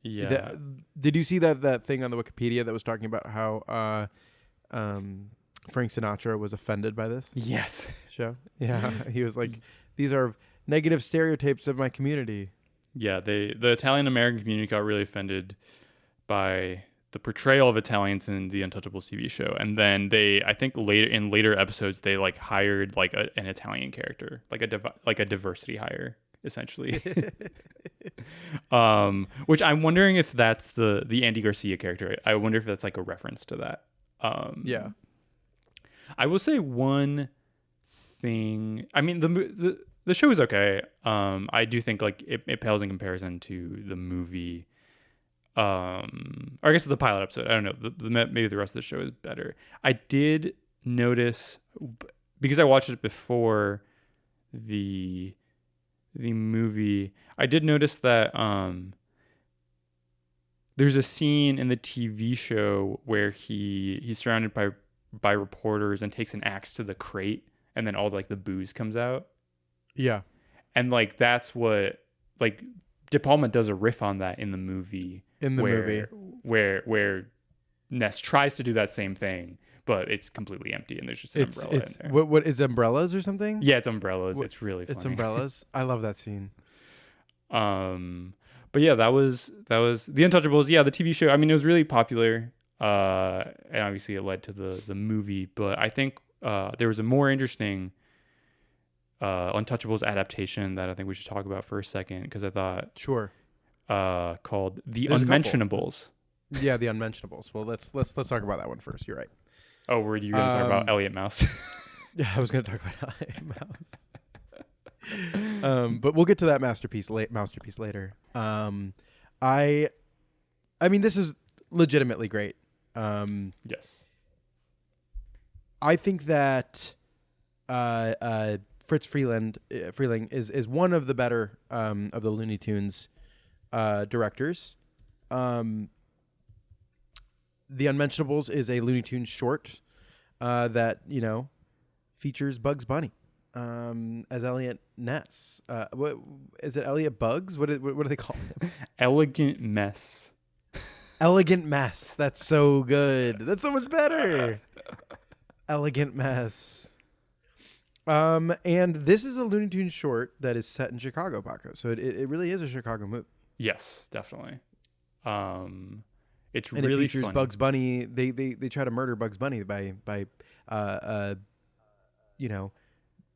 Yeah. Did you see that thing on the Wikipedia that was talking about how Frank Sinatra was offended by this Yes. show? Yeah, he was like, "These are negative stereotypes of my community." Yeah, the Italian American community got really offended by the portrayal of Italians in the Untouchables TV show, and then I think later episodes they like hired like an Italian character, like a diversity hire essentially. Which I'm wondering if that's the Andy Garcia character. I wonder if that's like a reference to that. Yeah. I will say one thing. I mean, the show is okay. I do think like it pales in comparison to the movie. Or I guess the pilot episode. I don't know. Maybe the rest of the show is better. I did notice, because I watched it before the movie. I did notice that there's a scene in the TV show where he's surrounded by reporters and takes an axe to the crate, and then all like the booze comes out. Yeah. And like that's what like De Palma does a riff on that in the movie. Where Ness tries to do that same thing, but it's completely empty and there's just an umbrella in there. What is umbrellas or something? Yeah, it's umbrellas. It's really funny. It's umbrellas. I love that scene. But yeah, that was The Untouchables. Yeah, the TV show. I mean, it was really popular. And obviously it led to the movie, but I think there was a more interesting Untouchables adaptation that I think we should talk about for a second, because I thought sure. Called The There's Unmentionables. Yeah, The Unmentionables. Well, let's talk about that one first. You're right. Oh, were you going to talk about Eliott Mouse? Yeah, I was going to talk about Eliott Mouse. But we'll get to that masterpiece later. I mean, this is legitimately great. Yes. I think that Fritz Freeling is one of the better of the Looney Tunes directors. The Unmentionables is a Looney Tunes short that features Bugs Bunny as Eliot Ness. What is it? Eliot Bugs? What do they call him? Elegant Mess. Elegant Mess. That's so good. That's so much better. Elegant Mess. And this is a Looney Tunes short that is set in Chicago, Paco. So it really is a Chicago movie. Yes, definitely. It's and really it features funny. Bugs Bunny. They try to murder Bugs Bunny by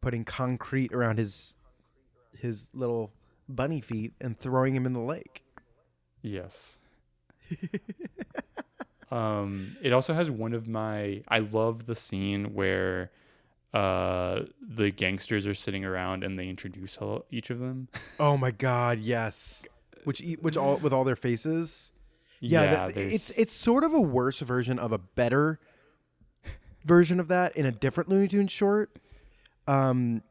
putting concrete around his little bunny feet and throwing him in the lake. Yes. It also has one of my. I love the scene where the gangsters are sitting around and they introduce each of them. Oh my God! Yes. Which all with all their faces. Yeah, it's sort of a worse version of a better version of that in a different Looney Tunes short. I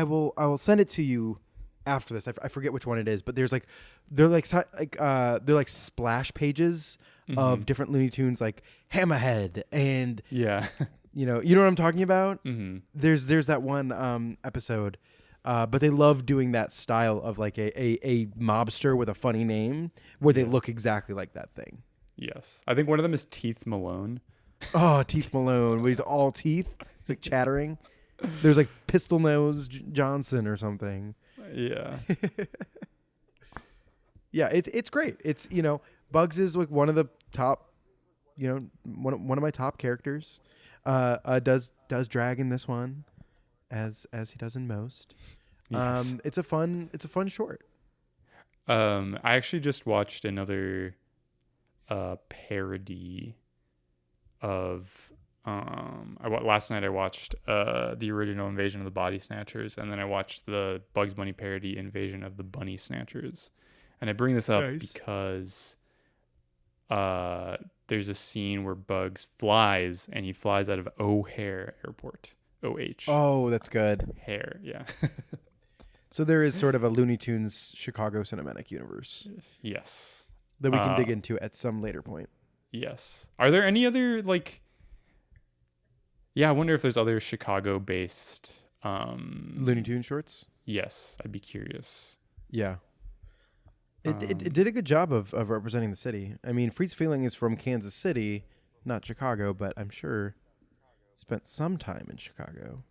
will send it to you after this. I forget which one it is, but they're like splash pages of different Looney Tunes, like Hammerhead and Yeah. you know what I'm talking about. Mm-hmm. There's that one episode, but they love doing that style of like a mobster with a funny name where they look exactly like that thing. Yes. I think one of them is Teeth Malone. Oh, Teeth Malone, where he's all teeth. He's like chattering. There's like Pistol Nose Johnson or something. Yeah. Yeah, it's great. It's, you know, Bugs is like one of the top, you know, one of my top characters. Does drag in this one, as he does in most. Yes. It's a fun short. I actually just watched another parody of last night I watched the original Invasion of the Body Snatchers, and then I watched the Bugs Bunny parody Invasion of the Bunny Snatchers. And I bring this up because there's a scene where Bugs flies, and he flies out of O'Hare Airport. OH. Oh, that's good. Hair, yeah. So there is sort of a Looney Tunes Chicago cinematic universe Yes. that we can dig into at some later point. Yes. Are there any other, like... Yeah, I wonder if there's other Chicago-based... Looney Tunes shorts? Yes, I'd be curious. Yeah. It did a good job of representing the city. I mean, Freed's Feeling is from Kansas City, not Chicago, but I'm sure spent some time in Chicago.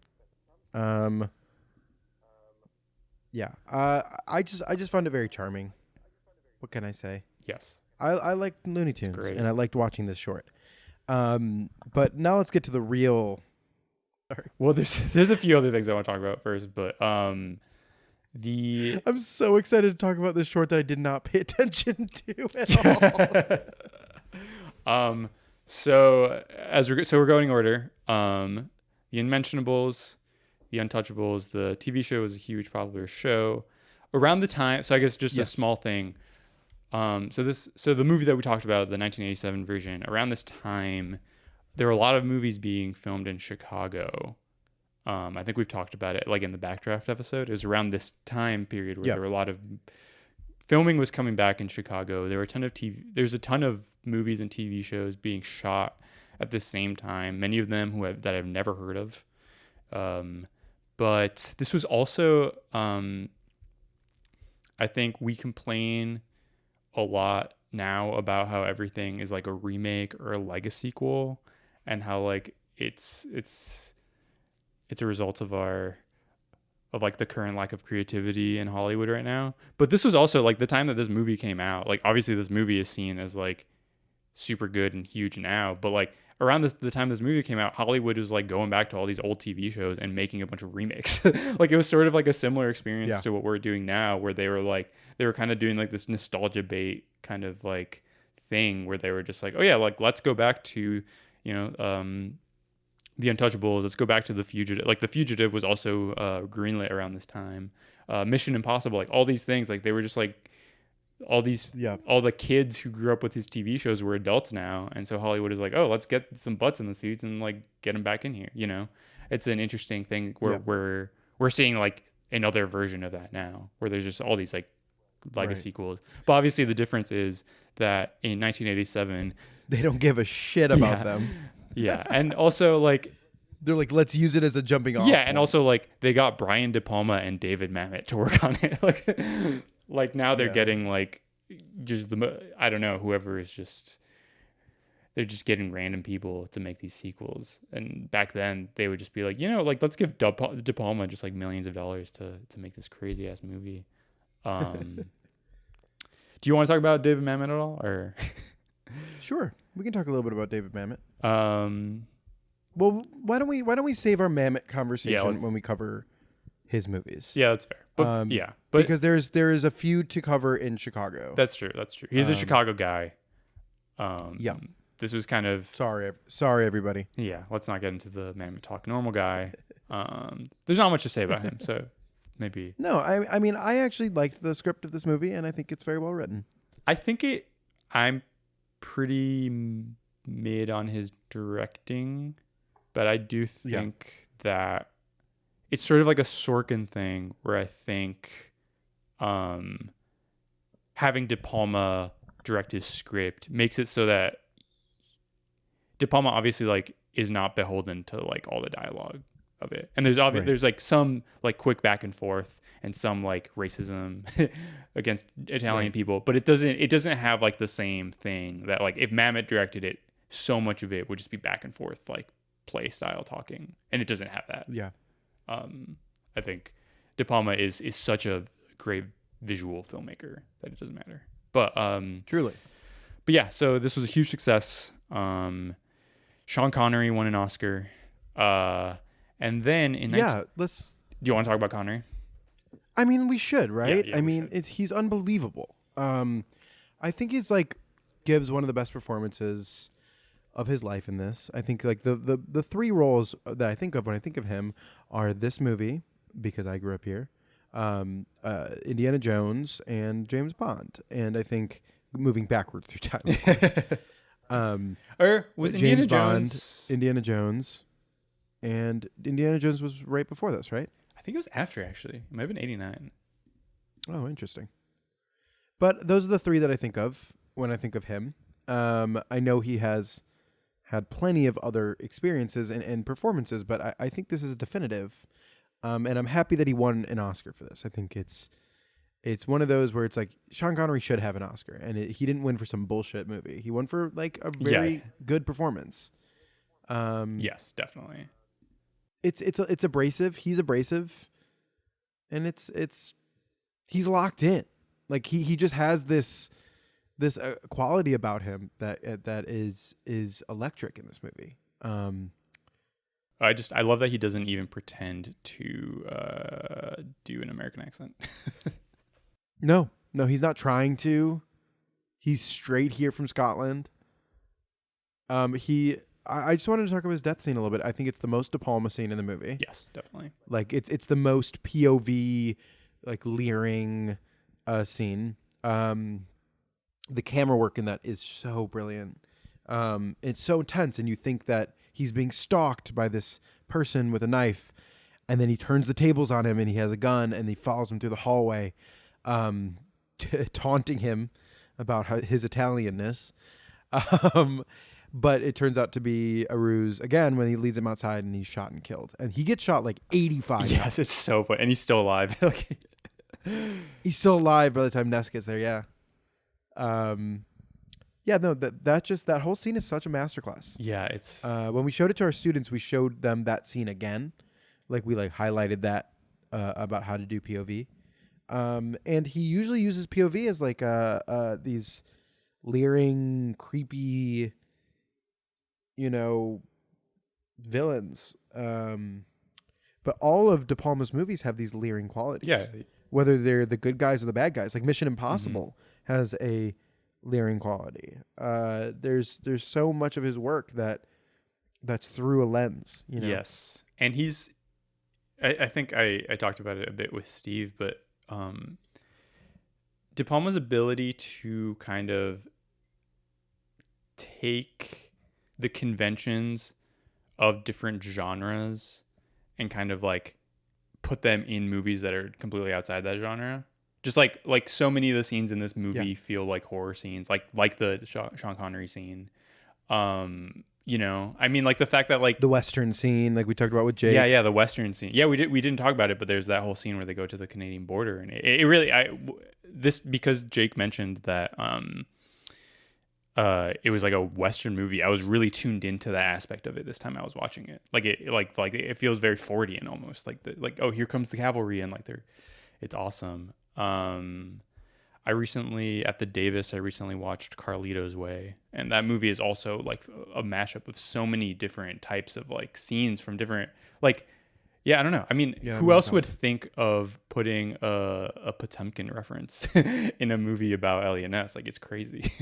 Yeah. I just found it very charming. What can I say? Yes. I liked Looney Tunes, great. and I liked watching this short. But now let's get to the real. Sorry. Well, there's a few other things I want to talk about first, but I'm so excited to talk about this short that I did not pay attention to at all. So we're going in order. The Unmentionables, the Untouchables, the TV show was a huge popular show around the time. So I guess just a small thing. So the movie that we talked about, the 1987 version, around this time, there were a lot of movies being filmed in Chicago. I think we've talked about it like in the Backdraft episode. It was around this time period where there were a lot of filming was coming back in Chicago. There were there's a ton of movies and TV shows being shot at the same time. Many of them that I've never heard of. But this was also, I think we complain a lot now about how everything is like a remake or a legacy sequel, and how like it's a result of like the current lack of creativity in Hollywood right now. But this was also like the time that this movie came out. Like obviously this movie is seen as like super good and huge now, but like around the time this movie came out, Hollywood was like going back to all these old TV shows and making a bunch of remakes. Like it was sort of like a similar experience to what we're doing now, where they were kind of doing like this nostalgia bait kind of like thing where they were just like, oh yeah, like let's go back to, you know, the Untouchables, let's go back to The Fugitive. Like The Fugitive was also greenlit around this time. Mission Impossible, like all these things, like they were just like all the kids who grew up with these TV shows were adults now, and so Hollywood is like, oh, let's get some butts in the seats and like get them back in here. You know, it's an interesting thing where we're seeing like another version of that now, where there's just all these like legacy sequels. But obviously the difference is that in 1987 they don't give a shit about them. Yeah, and also like they're like, let's use it as a jumping off. Yeah, and also like they got Brian De Palma and David Mamet to work on it. Like now they're getting like just I don't know, whoever is just, they're just getting random people to make these sequels. And back then they would just be like, you know, like let's give De Palma just like millions of dollars to make this crazy ass movie. Do you want to talk about David Mamet at all, or? Sure, we can talk a little bit about David Mamet. Well, why don't we save our Mamet conversation when we cover his movies? Yeah, that's fair. But but because there is a few to cover in Chicago. That's true. He's a Chicago guy. This was kind of sorry everybody. Yeah, let's not get into the Mamet talk. Normal guy. There's not much to say about him, so maybe. No, I mean I actually liked the script of this movie, and I think it's very well written. I'm pretty mid on his directing, but I do think that it's sort of like a Sorkin thing where I think having De Palma direct his script makes it so that De Palma obviously like is not beholden to like all the dialogue of it, and there's like some like quick back and forth and some like racism against Italian people, but it doesn't have like the same thing that like if Mamet directed it, so much of it would just be back and forth like play style talking, and it doesn't have that. I think De Palma is such a great visual filmmaker that it doesn't matter. But truly. But yeah, so this was a huge success. Sean Connery won an Oscar. And then in do you want to talk about Connery? I mean, we should, right? Yeah, I mean, he's unbelievable. I think he's like gives one of the best performances of his life in this. I think like the three roles that I think of when I think of him are this movie, because I grew up here, Indiana Jones and James Bond. And I think moving backwards through time, of course. Or was James Indiana Bond, Jones Indiana Jones, and Indiana Jones was right before this, right? I think it was after, actually. It might have been 89. Oh, interesting. But those are the three that I think of when I think of him. I know he has had plenty of other experiences and performances, but I think this is definitive. And I'm happy that he won an Oscar for this. I think it's one of those where it's like Sean Connery should have an Oscar, and he didn't win for some bullshit movie. He won for like a very good performance. Yes, definitely. It's abrasive. He's abrasive, and he's locked in. Like he just has this quality about him that is electric in this movie. I love that he doesn't even pretend to do an American accent. No, he's not trying to. He's straight here from Scotland. I just wanted to talk about his death scene a little bit. I think it's the most De Palma scene in the movie. Yes, definitely. Like it's the most POV, like leering scene. The camera work in that is so brilliant. It's so intense, and you think that he's being stalked by this person with a knife, and then he turns the tables on him, and he has a gun, and he follows him through the hallway, taunting him about his Italianness. But it turns out to be a ruse again when he leads him outside and he's shot and killed. And he gets shot like 85 times. Yes, it's so funny. And he's still alive. He's still alive by the time Ness gets there, yeah. That whole scene is such a masterclass. Yeah, it's when we showed it to our students, we showed them that scene again. Like we highlighted that about how to do POV. And he usually uses POV as like these leering, creepy, villains. But all of De Palma's movies have these leering qualities. Yeah. Whether they're the good guys or the bad guys. Like Mission Impossible has a leering quality. There's so much of his work that's through a lens. Yes. And I think I talked about it a bit with Steve, but De Palma's ability to kind of take the conventions of different genres and kind of like put them in movies that are completely outside that genre. Just like so many of the scenes in this movie feel like horror scenes, like the Sean Connery scene. I mean, like the fact that like the Western scene, like we talked about with Jake. Yeah, the Western scene. Yeah, we didn't talk about it, but there's that whole scene where they go to the Canadian border, and it really because Jake mentioned that it was like a Western movie. I was really tuned into that aspect of it this time I was watching it. Like it feels very Fordian almost. Oh, here comes the cavalry, and it's awesome. I recently watched Carlito's Way, and that movie is also like a mashup of so many different types of like scenes from different I don't know. I mean, who else would think of putting a Potemkin reference in a movie about Eliot Ness? Like, it's crazy.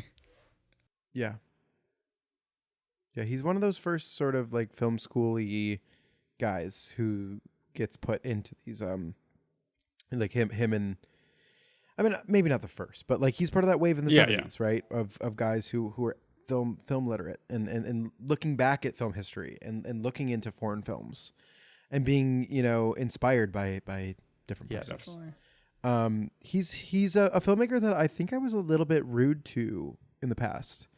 Yeah, he's one of those first sort of like film school-y guys who gets put into these like him and I mean maybe not the first, but like he's part of that wave in the 70s, right? Of guys who are film literate and looking back at film history and looking into foreign films and being, inspired by different places. Definitely. He's a filmmaker that I think I was a little bit rude to in the past.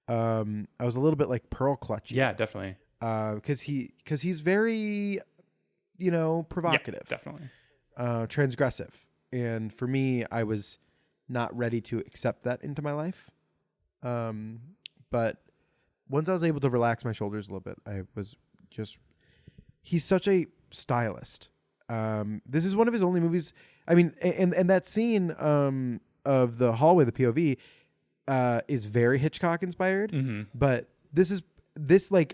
I was a little bit like pearl clutchy. Yeah, definitely. Because he's very, provocative. Yeah, definitely. Transgressive. And for me, I was not ready to accept that into my life. But once I was able to relax my shoulders a little bit, I was just, he's such a stylist. This is one of his only movies. I mean, and that scene of the hallway, the POV, is very Hitchcock inspired. Mm-hmm. But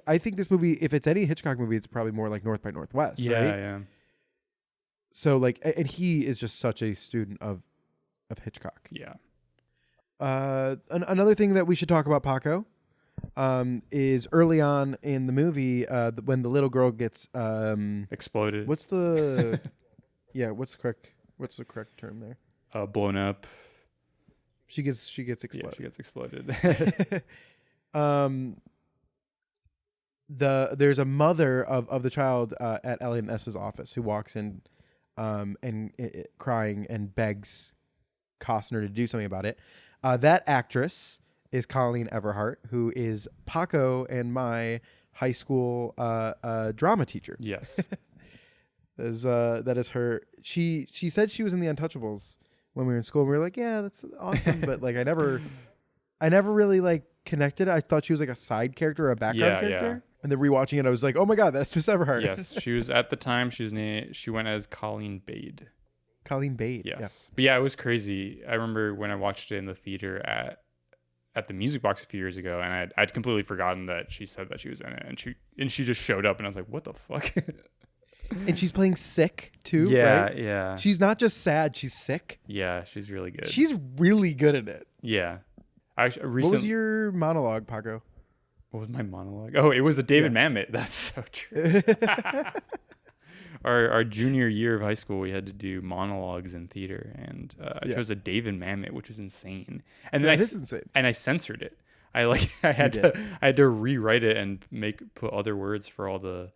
I think this movie, if it's any Hitchcock movie, it's probably more like North by Northwest. Yeah, right? yeah. So and he is just such a student of Hitchcock. Yeah. Another thing that we should talk about, Paco, is early on in the movie when the little girl gets Exploded. What's the what's the correct term there? Blown up. She gets exploded. Yeah, she gets exploded. There's a mother of the child at Eliot Ness's office who walks in and crying and begs Costner to do something about it. That actress is Colleen Everhart, who is Paco and my high school drama teacher. Yes. That is her. She said she was in the Untouchables when we were in school. And we were like, yeah, that's awesome, but like I never really like connected. I thought she was like a side character or a background character. Yeah. And then rewatching it, I was like, oh my god, that's Miss Everhart. Yes, she was at the time. She went as Colleen Bade. Colleen Bade. Yes, but yeah, it was crazy. I remember when I watched it in the theater at the Music Box a few years ago, and I'd completely forgotten that she said that she was in it, and she just showed up, and I was like, what the fuck? And she's playing sick too. Yeah, right? yeah. She's not just sad; she's sick. Yeah, she's really good. She's really good at it. Yeah. What was your monologue, Paco? What was my monologue? Oh, it was a David Mamet. That's so true. Our junior year of high school, we had to do monologues in theater, and I chose a David Mamet, which was insane. And then insane. And I censored it. I had to rewrite it and put other words for all the.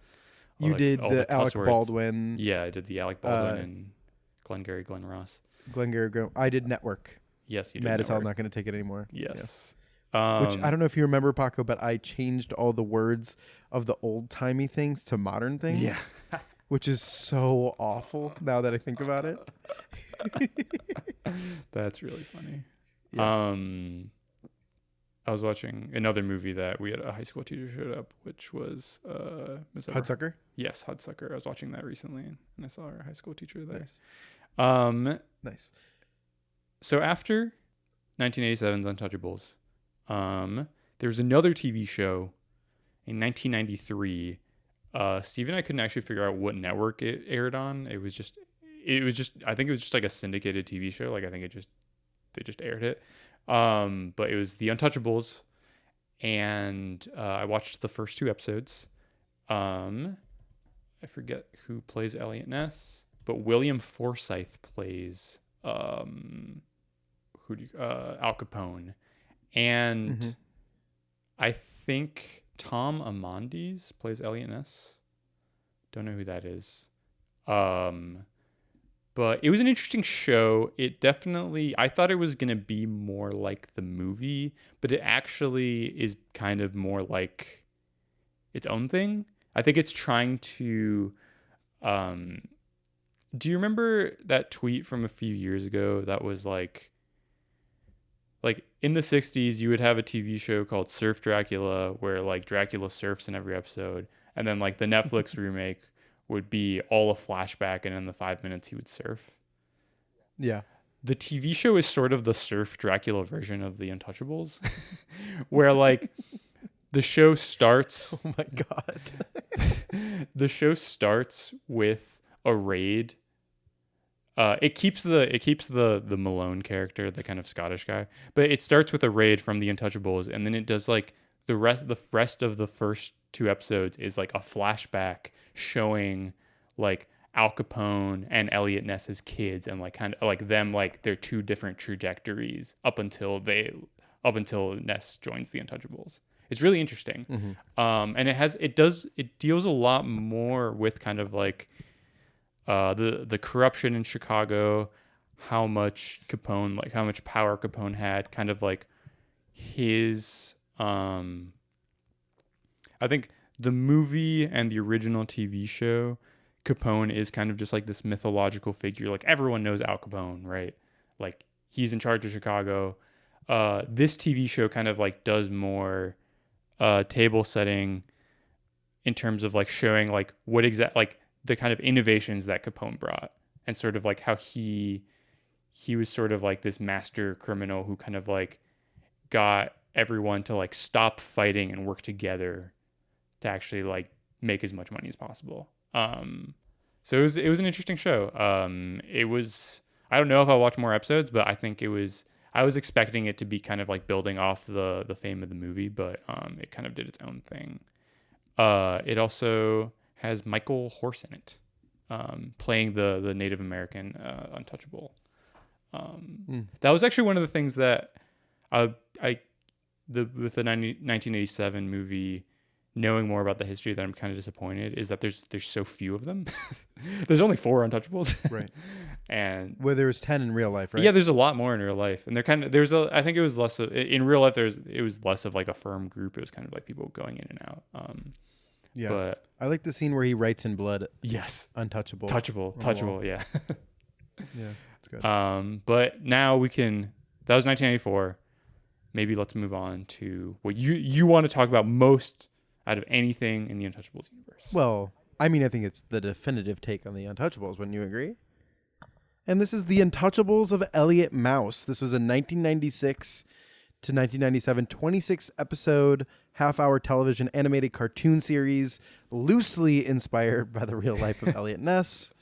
You did the Alec words. Baldwin. Yeah, I did the Alec Baldwin and Glengarry Glen Ross. I did Network. Yes, you did. Mad as hell, not going to take it anymore. Yes. Which I don't know if you remember, Paco, but I changed all the words of the old timey things to modern things. Yeah. Which is so awful now that I think about it. That's really funny. Yeah. I was watching another movie that we had a high school teacher showed up, which was Hudsucker? Yes, Hudsucker. I was watching that recently, and I saw our high school teacher there. Nice. Nice. So after 1987's Untouchables, there was another TV show in 1993. Steve and I couldn't actually figure out what network it aired on. It was just I think it was just like a syndicated TV show. Like I think they just aired it. But it was The Untouchables, and I watched the first 2 episodes. I forget who plays Eliot Ness, but William Forsythe plays Al Capone, and I think Tom Amandes plays Eliot Ness. Don't know who that is. But it was an interesting show. It definitely, I thought it was going to be more like the movie, but it actually is kind of more like its own thing. I think it's trying to, do you remember that tweet from a few years ago that was like in the 60s, you would have a TV show called Surf Dracula where like Dracula surfs in every episode. And then like the Netflix remake would be all a flashback, and in the 5 minutes he would surf. Yeah. The TV show is sort of the Surf Dracula version of The Untouchables, where like the show starts. Oh my god. The show starts with a raid. It keeps the Malone character, the kind of Scottish guy, but it starts with a raid from The Untouchables, and then it does like the rest of the first 2 episodes is like a flashback showing like Al Capone and Eliot Ness's kids, and like kind of like them, like their 2 different trajectories up until they up until Ness joins the Untouchables. It's really interesting. Mm-hmm. And it deals a lot more with kind of like the corruption in Chicago, how much power Capone had, kind of like his I think the movie and the original TV show, Capone is kind of just like this mythological figure. Like everyone knows Al Capone, right? Like he's in charge of Chicago. This TV show kind of like does more table setting in terms of like showing like like the kind of innovations that Capone brought, and sort of like how he was sort of like this master criminal who kind of like got everyone to like stop fighting and work together to actually like make as much money as possible. So it was an interesting show. I don't know if I'll watch more episodes, but I think I was expecting it to be kind of like building off the fame of the movie, but it kind of did its own thing. It also has Michael Horse in it, playing the Native American Untouchable. That was actually one of the things that with the 1987 movie, knowing more about the history, that I'm kind of disappointed is that there's so few of them. There's only 4 Untouchables, Right? And Where there was 10 in real life, right? yeah, there's a lot more in real life, and I think it was less of, in real life. It was less of like a firm group. It was kind of like people going in and out. Yeah. But I like the scene where he writes in blood, yes, untouchable. touchable, yeah. Yeah, it's good. But now that was 1994. Maybe let's move on to what you want to talk about most out of anything in the Untouchables universe. Well, I mean, I think it's the definitive take on the Untouchables. Wouldn't you agree? And this is the Untouchables of Eliott Mouse. This was a 1996 to 1997 26-episode half-hour television animated cartoon series, loosely inspired by the real life of Eliot Ness.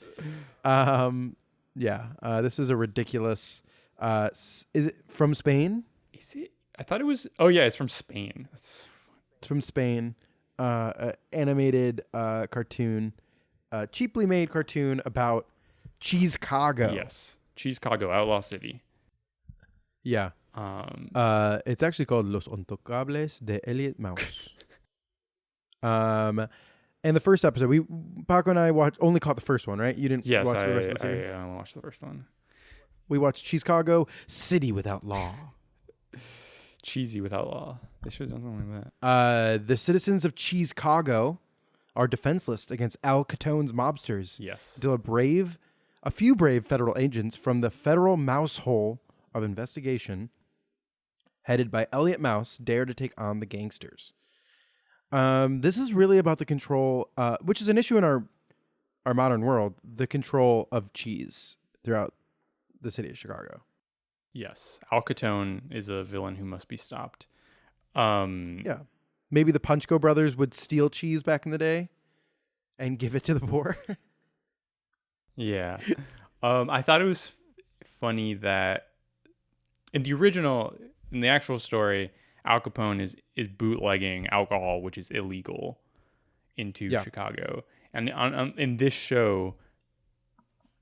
This is a ridiculous. Is it from Spain? Is it? I thought it was. Oh yeah, it's from Spain. It's from Spain. Animated cartoon, cheaply made cartoon about Cheesecago. Yes, Cheesecago, Outlaw City. Yeah. It's actually called Los Untouchables de Eliott Mouse. And the first episode, Paco and I only caught the first one, right? You didn't watch the rest of the series? I watched the first one. We watched Cheesecago, City Without Law. Cheesy Without Law. They should have done something like that. The citizens of Cheesecago are defenseless against Al Capone's mobsters. Yes. Until a few brave federal agents from the Federal Mouse Hole of Investigation, headed by Eliott Mouse, dare to take on the gangsters. This is really about the control, which is an issue in our modern world, the control of cheese throughout the city of Chicago. Yes. Al Capone is a villain who must be stopped. Yeah. Maybe the Punchko brothers would steal cheese back in the day and give it to the poor. Yeah. I thought it was funny that in the actual story, Al Capone is bootlegging alcohol, which is illegal, into Chicago. And in this show,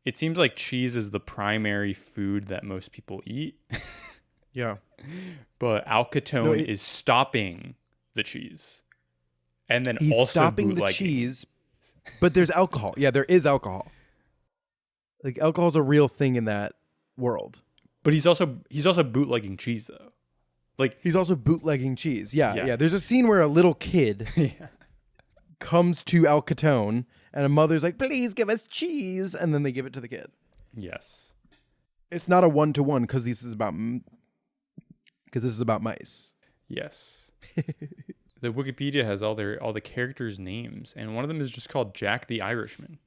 it seems like cheese is the primary food that most people eat. Yeah. But Al Capone is stopping the cheese. And then he's also stopping the cheese, but there's alcohol. Yeah, there is alcohol. Like alcohol's a real thing in that world. But he's also bootlegging cheese though. Like he's also bootlegging cheese. Yeah. There's a scene where a little kid comes to Al Capone and a mother's like, "Please give us cheese," and then they give it to the kid. Yes. It's not a 1-to-1 because this is about mice. Yes. The Wikipedia has all the characters' names, and one of them is just called Jack the Irishman.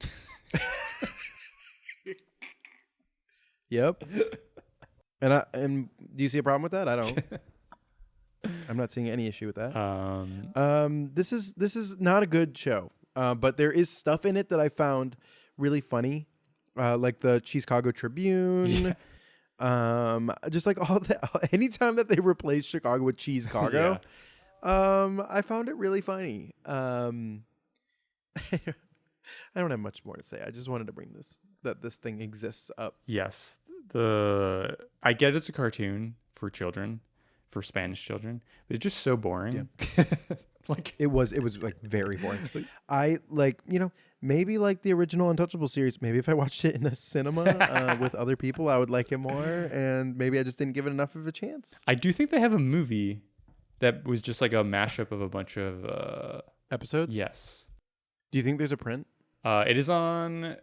Yep. And do you see a problem with that? I don't. I'm not seeing any issue with that. This is not a good show. But there is stuff in it that I found really funny, like the Cheesecago Tribune. Just like all that. Anytime that they replace Chicago with Cheesecago, I found it really funny. I don't have much more to say. I just wanted to bring this thing exists up. Yes. I get it's a cartoon for children. for Spanish children. But it's just so boring. Like it was like very boring. I like, maybe like the original Untouchables series. Maybe if I watched it in a cinema with other people, I would like it more. And maybe I just didn't give it enough of a chance. I do think they have a movie that was just like a mashup of a bunch of episodes. Yes. Do you think there's a print? It is on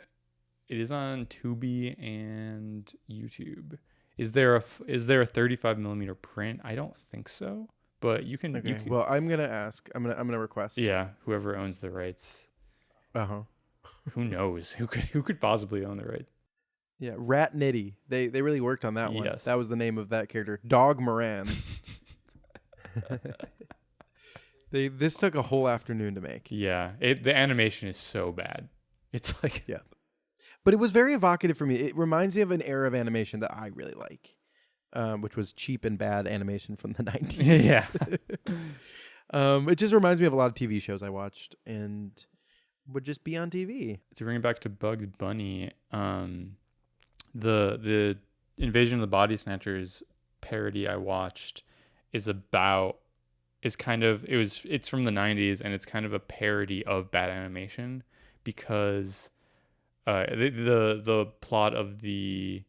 Tubi and YouTube. Is there a 35 millimeter print? I don't think so. But you can. Okay. Well, I'm gonna ask. I'm gonna request. Yeah, whoever owns the rights. Who knows? Who could possibly own the rights? Yeah, Rat Nitty. They really worked on that one. Yes. That was the name of that character. Dog Moran. This took a whole afternoon to make. Yeah, the animation is so bad. It's like but it was very evocative for me. It reminds me of an era of animation that I really like. Which was cheap and bad animation from the 90s. Yeah. It just reminds me of a lot of TV shows I watched and would just be on TV. To bring it back to Bugs Bunny, the Invasion of the Body Snatchers parody I watched it's from the 90s, and it's kind of a parody of bad animation because the plot of the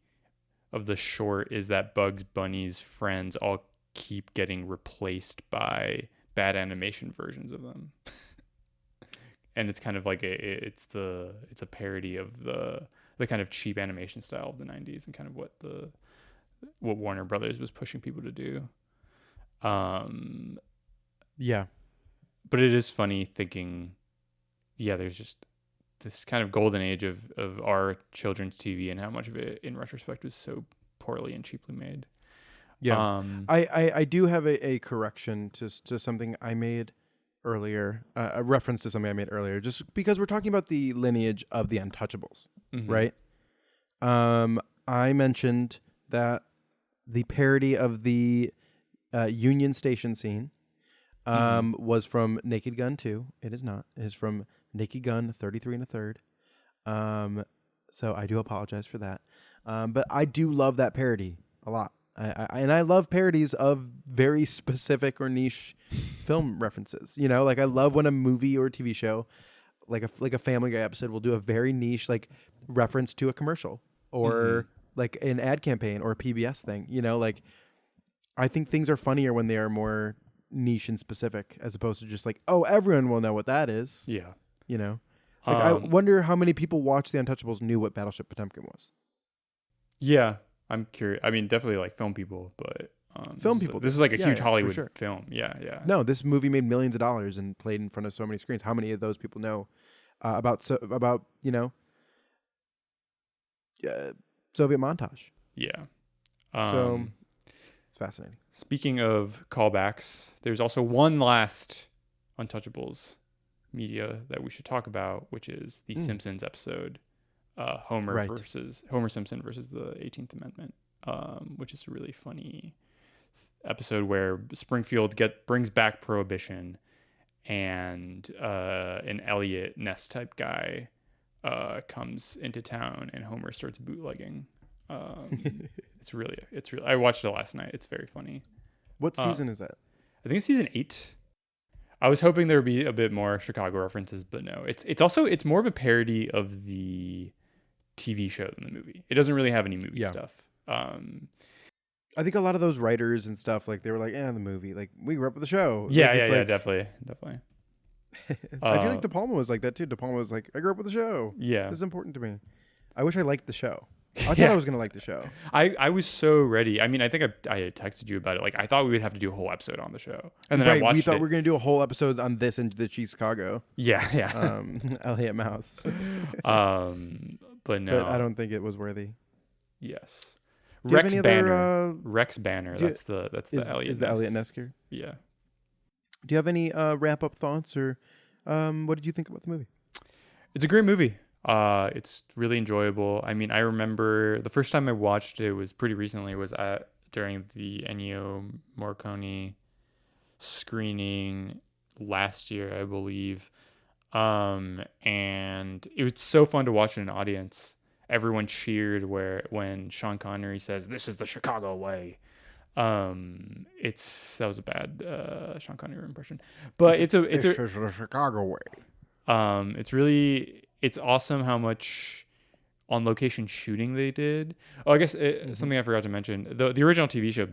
short is that Bugs Bunny's friends all keep getting replaced by bad animation versions of them. And it's kind of like it's a parody of the kind of cheap animation style of the 90s and kind of what Warner Brothers was pushing people to do. Yeah. But it is funny thinking, there's just this kind of golden age of our children's TV and how much of it in retrospect was so poorly and cheaply made. Yeah. I do have a correction to something I made earlier, a reference to something I made earlier, just because we're talking about the lineage of the Untouchables, right? I mentioned that the parody of the Union Station scene was from Naked Gun 2. It is not. It is from Naked Gun 33 1/3. So I do apologize for that. But I do love that parody a lot. I love parodies of very specific or niche film references. Like I love when a movie or a TV show, like a Family Guy episode, will do a very niche like reference to a commercial or like an ad campaign or a PBS thing. Like I think things are funnier when they are more niche and specific as opposed to just like, oh, everyone will know what that is. Yeah. I wonder how many people watched The Untouchables knew what Battleship Potemkin was. Yeah, I'm curious. I mean, definitely like film people, but this is like a huge Hollywood film. Yeah. No, this movie made millions of dollars and played in front of so many screens. How many of those people know about Soviet montage? Yeah. So it's fascinating. Speaking of callbacks, there's also one last Untouchables media that we should talk about, which is the Simpsons episode, Homer Simpson versus the 18th Amendment, which is a really funny episode where Springfield brings back Prohibition, and an Eliot Ness type guy comes into town, and Homer starts bootlegging. It's really. I watched it last night. It's very funny. What season is that? I think it's season 8. I was hoping there would be a bit more Chicago references, but no. It's more of a parody of the TV show than the movie. It doesn't really have any movie stuff. I think a lot of those writers and stuff, like they were like, the movie. Like we grew up with the show. Yeah, like, definitely. I feel like De Palma was like that too. De Palma was like, I grew up with the show. Yeah, this is important to me. I wish I liked the show. I thought I was gonna like the show. I was so ready. I mean, I think I had texted you about it. Like I thought we would have to do a whole episode on the show, and then I watched it. We thought we were gonna do a whole episode on this and the Chicago. Yeah. Eliott Mouse. But no, but I don't think it was worthy. Yes. Rex Banner. Rex Banner. That's the Eliot. Is the Eliot Ness character? Yeah. Do you have any wrap up thoughts or what did you think about the movie? It's a great movie. It's really enjoyable. I mean, I remember the first time I watched it was pretty recently. Was during the Ennio Morricone screening last year, I believe. And it was so fun to watch in an audience. Everyone cheered when Sean Connery says, "This is the Chicago way." That was a bad Sean Connery impression, but it's a Chicago way. It's awesome how much on location shooting they did. Oh, I guess something I forgot to mention, the original TV show,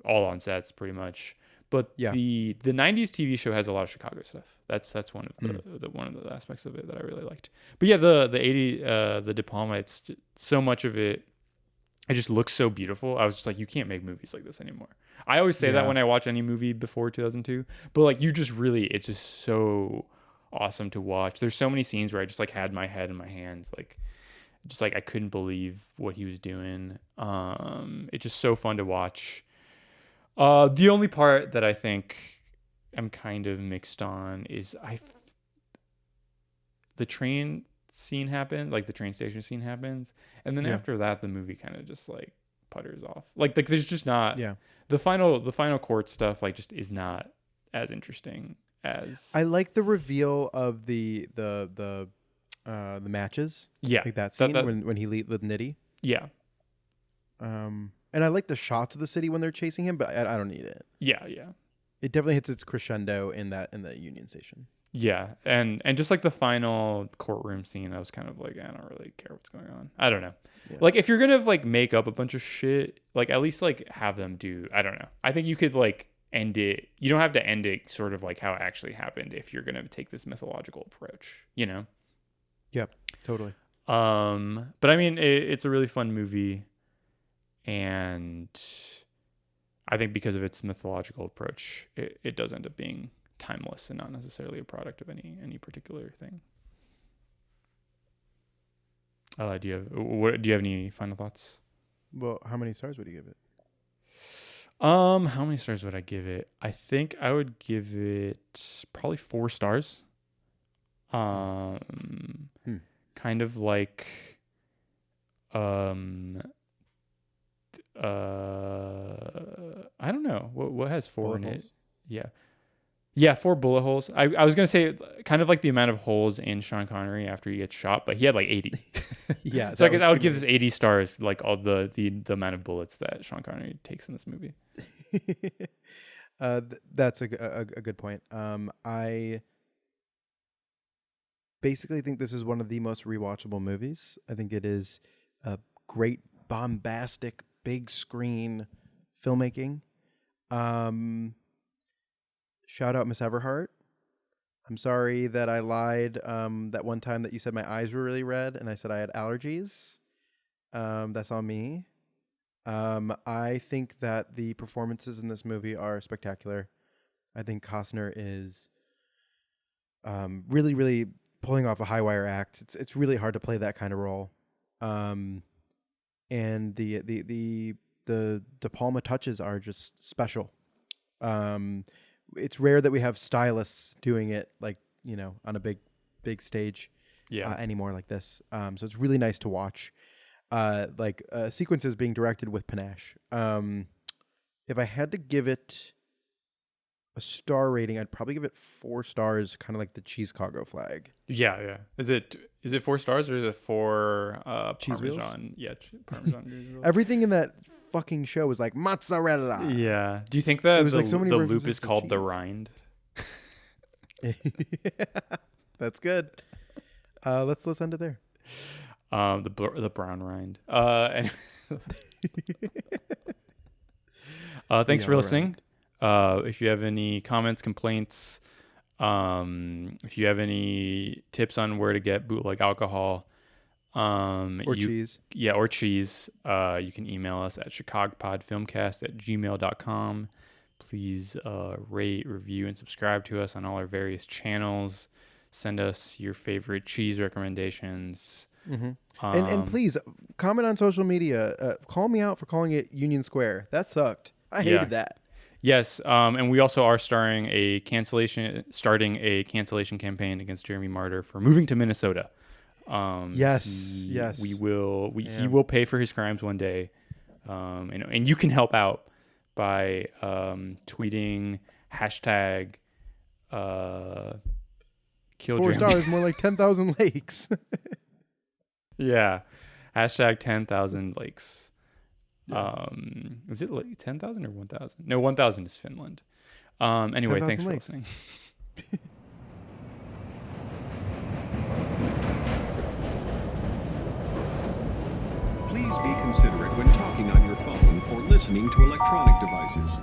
all on sets pretty much, but the 90s TV show has a lot of Chicago stuff. That's one of one of the aspects of it that I really liked. But yeah, the De Palma, it's just, so much of it just looks so beautiful. I was just like, you can't make movies like this anymore. I always say that when I watch any movie before 2002, but like it's just so awesome to watch. There's so many scenes where I just like had my head in my hands, like just like I couldn't believe what he was doing. It's just so fun to watch. The only part that I think I'm kind of mixed on is the train scene happened, like the train station scene happens, and then after that the movie kind of just like putters off. Like there's just not the final court stuff like just is not as interesting as I like the reveal of the matches. Yeah, like that scene when he leaves with Nitty. Yeah. And I like the shots of the city when they're chasing him, but I don't need it. Yeah. It definitely hits its crescendo in the Union Station. Yeah, and just like the final courtroom scene, I was kind of like, I don't really care what's going on. I don't know. Yeah. Like if you're gonna like make up a bunch of shit, like at least like have them do. I don't know. I think you could like end it. You don't have to end it sort of like how it actually happened if you're gonna take this mythological approach. You know. Yep. Totally. But I mean, it's a really fun movie, and I think because of its mythological approach, it does end up being timeless and not necessarily a product of any particular thing. Do you have any final thoughts? Well, how many stars would you give it? How many stars would I give it? I think I would give it probably 4 stars. Kind of like I don't know what has 4 bullet in holes? It. Yeah, 4 bullet holes. I was gonna say kind of like the amount of holes in Sean Connery after he gets shot, but he had like 80. Yeah, so I guess I would give this 80 stars, like all the amount of bullets that Sean Connery takes in this movie. That's a good point. I basically think this is one of the most rewatchable movies. I think it is a great, bombastic, big screen filmmaking. Shout out Miss Everhart. I'm sorry that I lied that one time that you said my eyes were really red and I said I had allergies. That's on me. I think that the performances in this movie are spectacular. I think Costner is really, really pulling off a high wire act. It's really hard to play that kind of role. And the De Palma touches are just special. It's rare that we have stylists doing it like, you know, on a big stage anymore like this. So it's really nice to watch. Sequences being directed with panache. If I had to give it a star rating, I'd probably give it 4 stars, kind of like the Cheesecago flag. Yeah. Is it 4 stars or is it 4 cheese Parmesan? wheels? Yeah, Parmesan. Everything in that fucking show was like mozzarella. Yeah. Do you think that was like so many the loop references is to called the cheese. rind? That's good. Let's end it there. The brown rind. Thanks for listening. If you have any comments, complaints, if you have any tips on where to get bootleg alcohol, or cheese, you can email us at chicagopodfilmcast@gmail.com. Please rate, review, and subscribe to us on all our various channels. Send us your favorite cheese recommendations. Mm-hmm. And please comment on social media. Call me out for calling it Union Square. That sucked. I hated that. Yes, and we also are starting a cancellation campaign against Jeremy Martyr for moving to Minnesota. Yes. He will pay for his crimes one day, and you can help out by tweeting hashtag kill 4 Jeremy. stars, more like 10,000 lakes. Yeah, hashtag 10,000 lakes. Is it like 10,000 or 1,000? No, 1,000 is Finland. Anyway, thanks for listening. Please be considerate when talking on your phone or listening to electronic devices.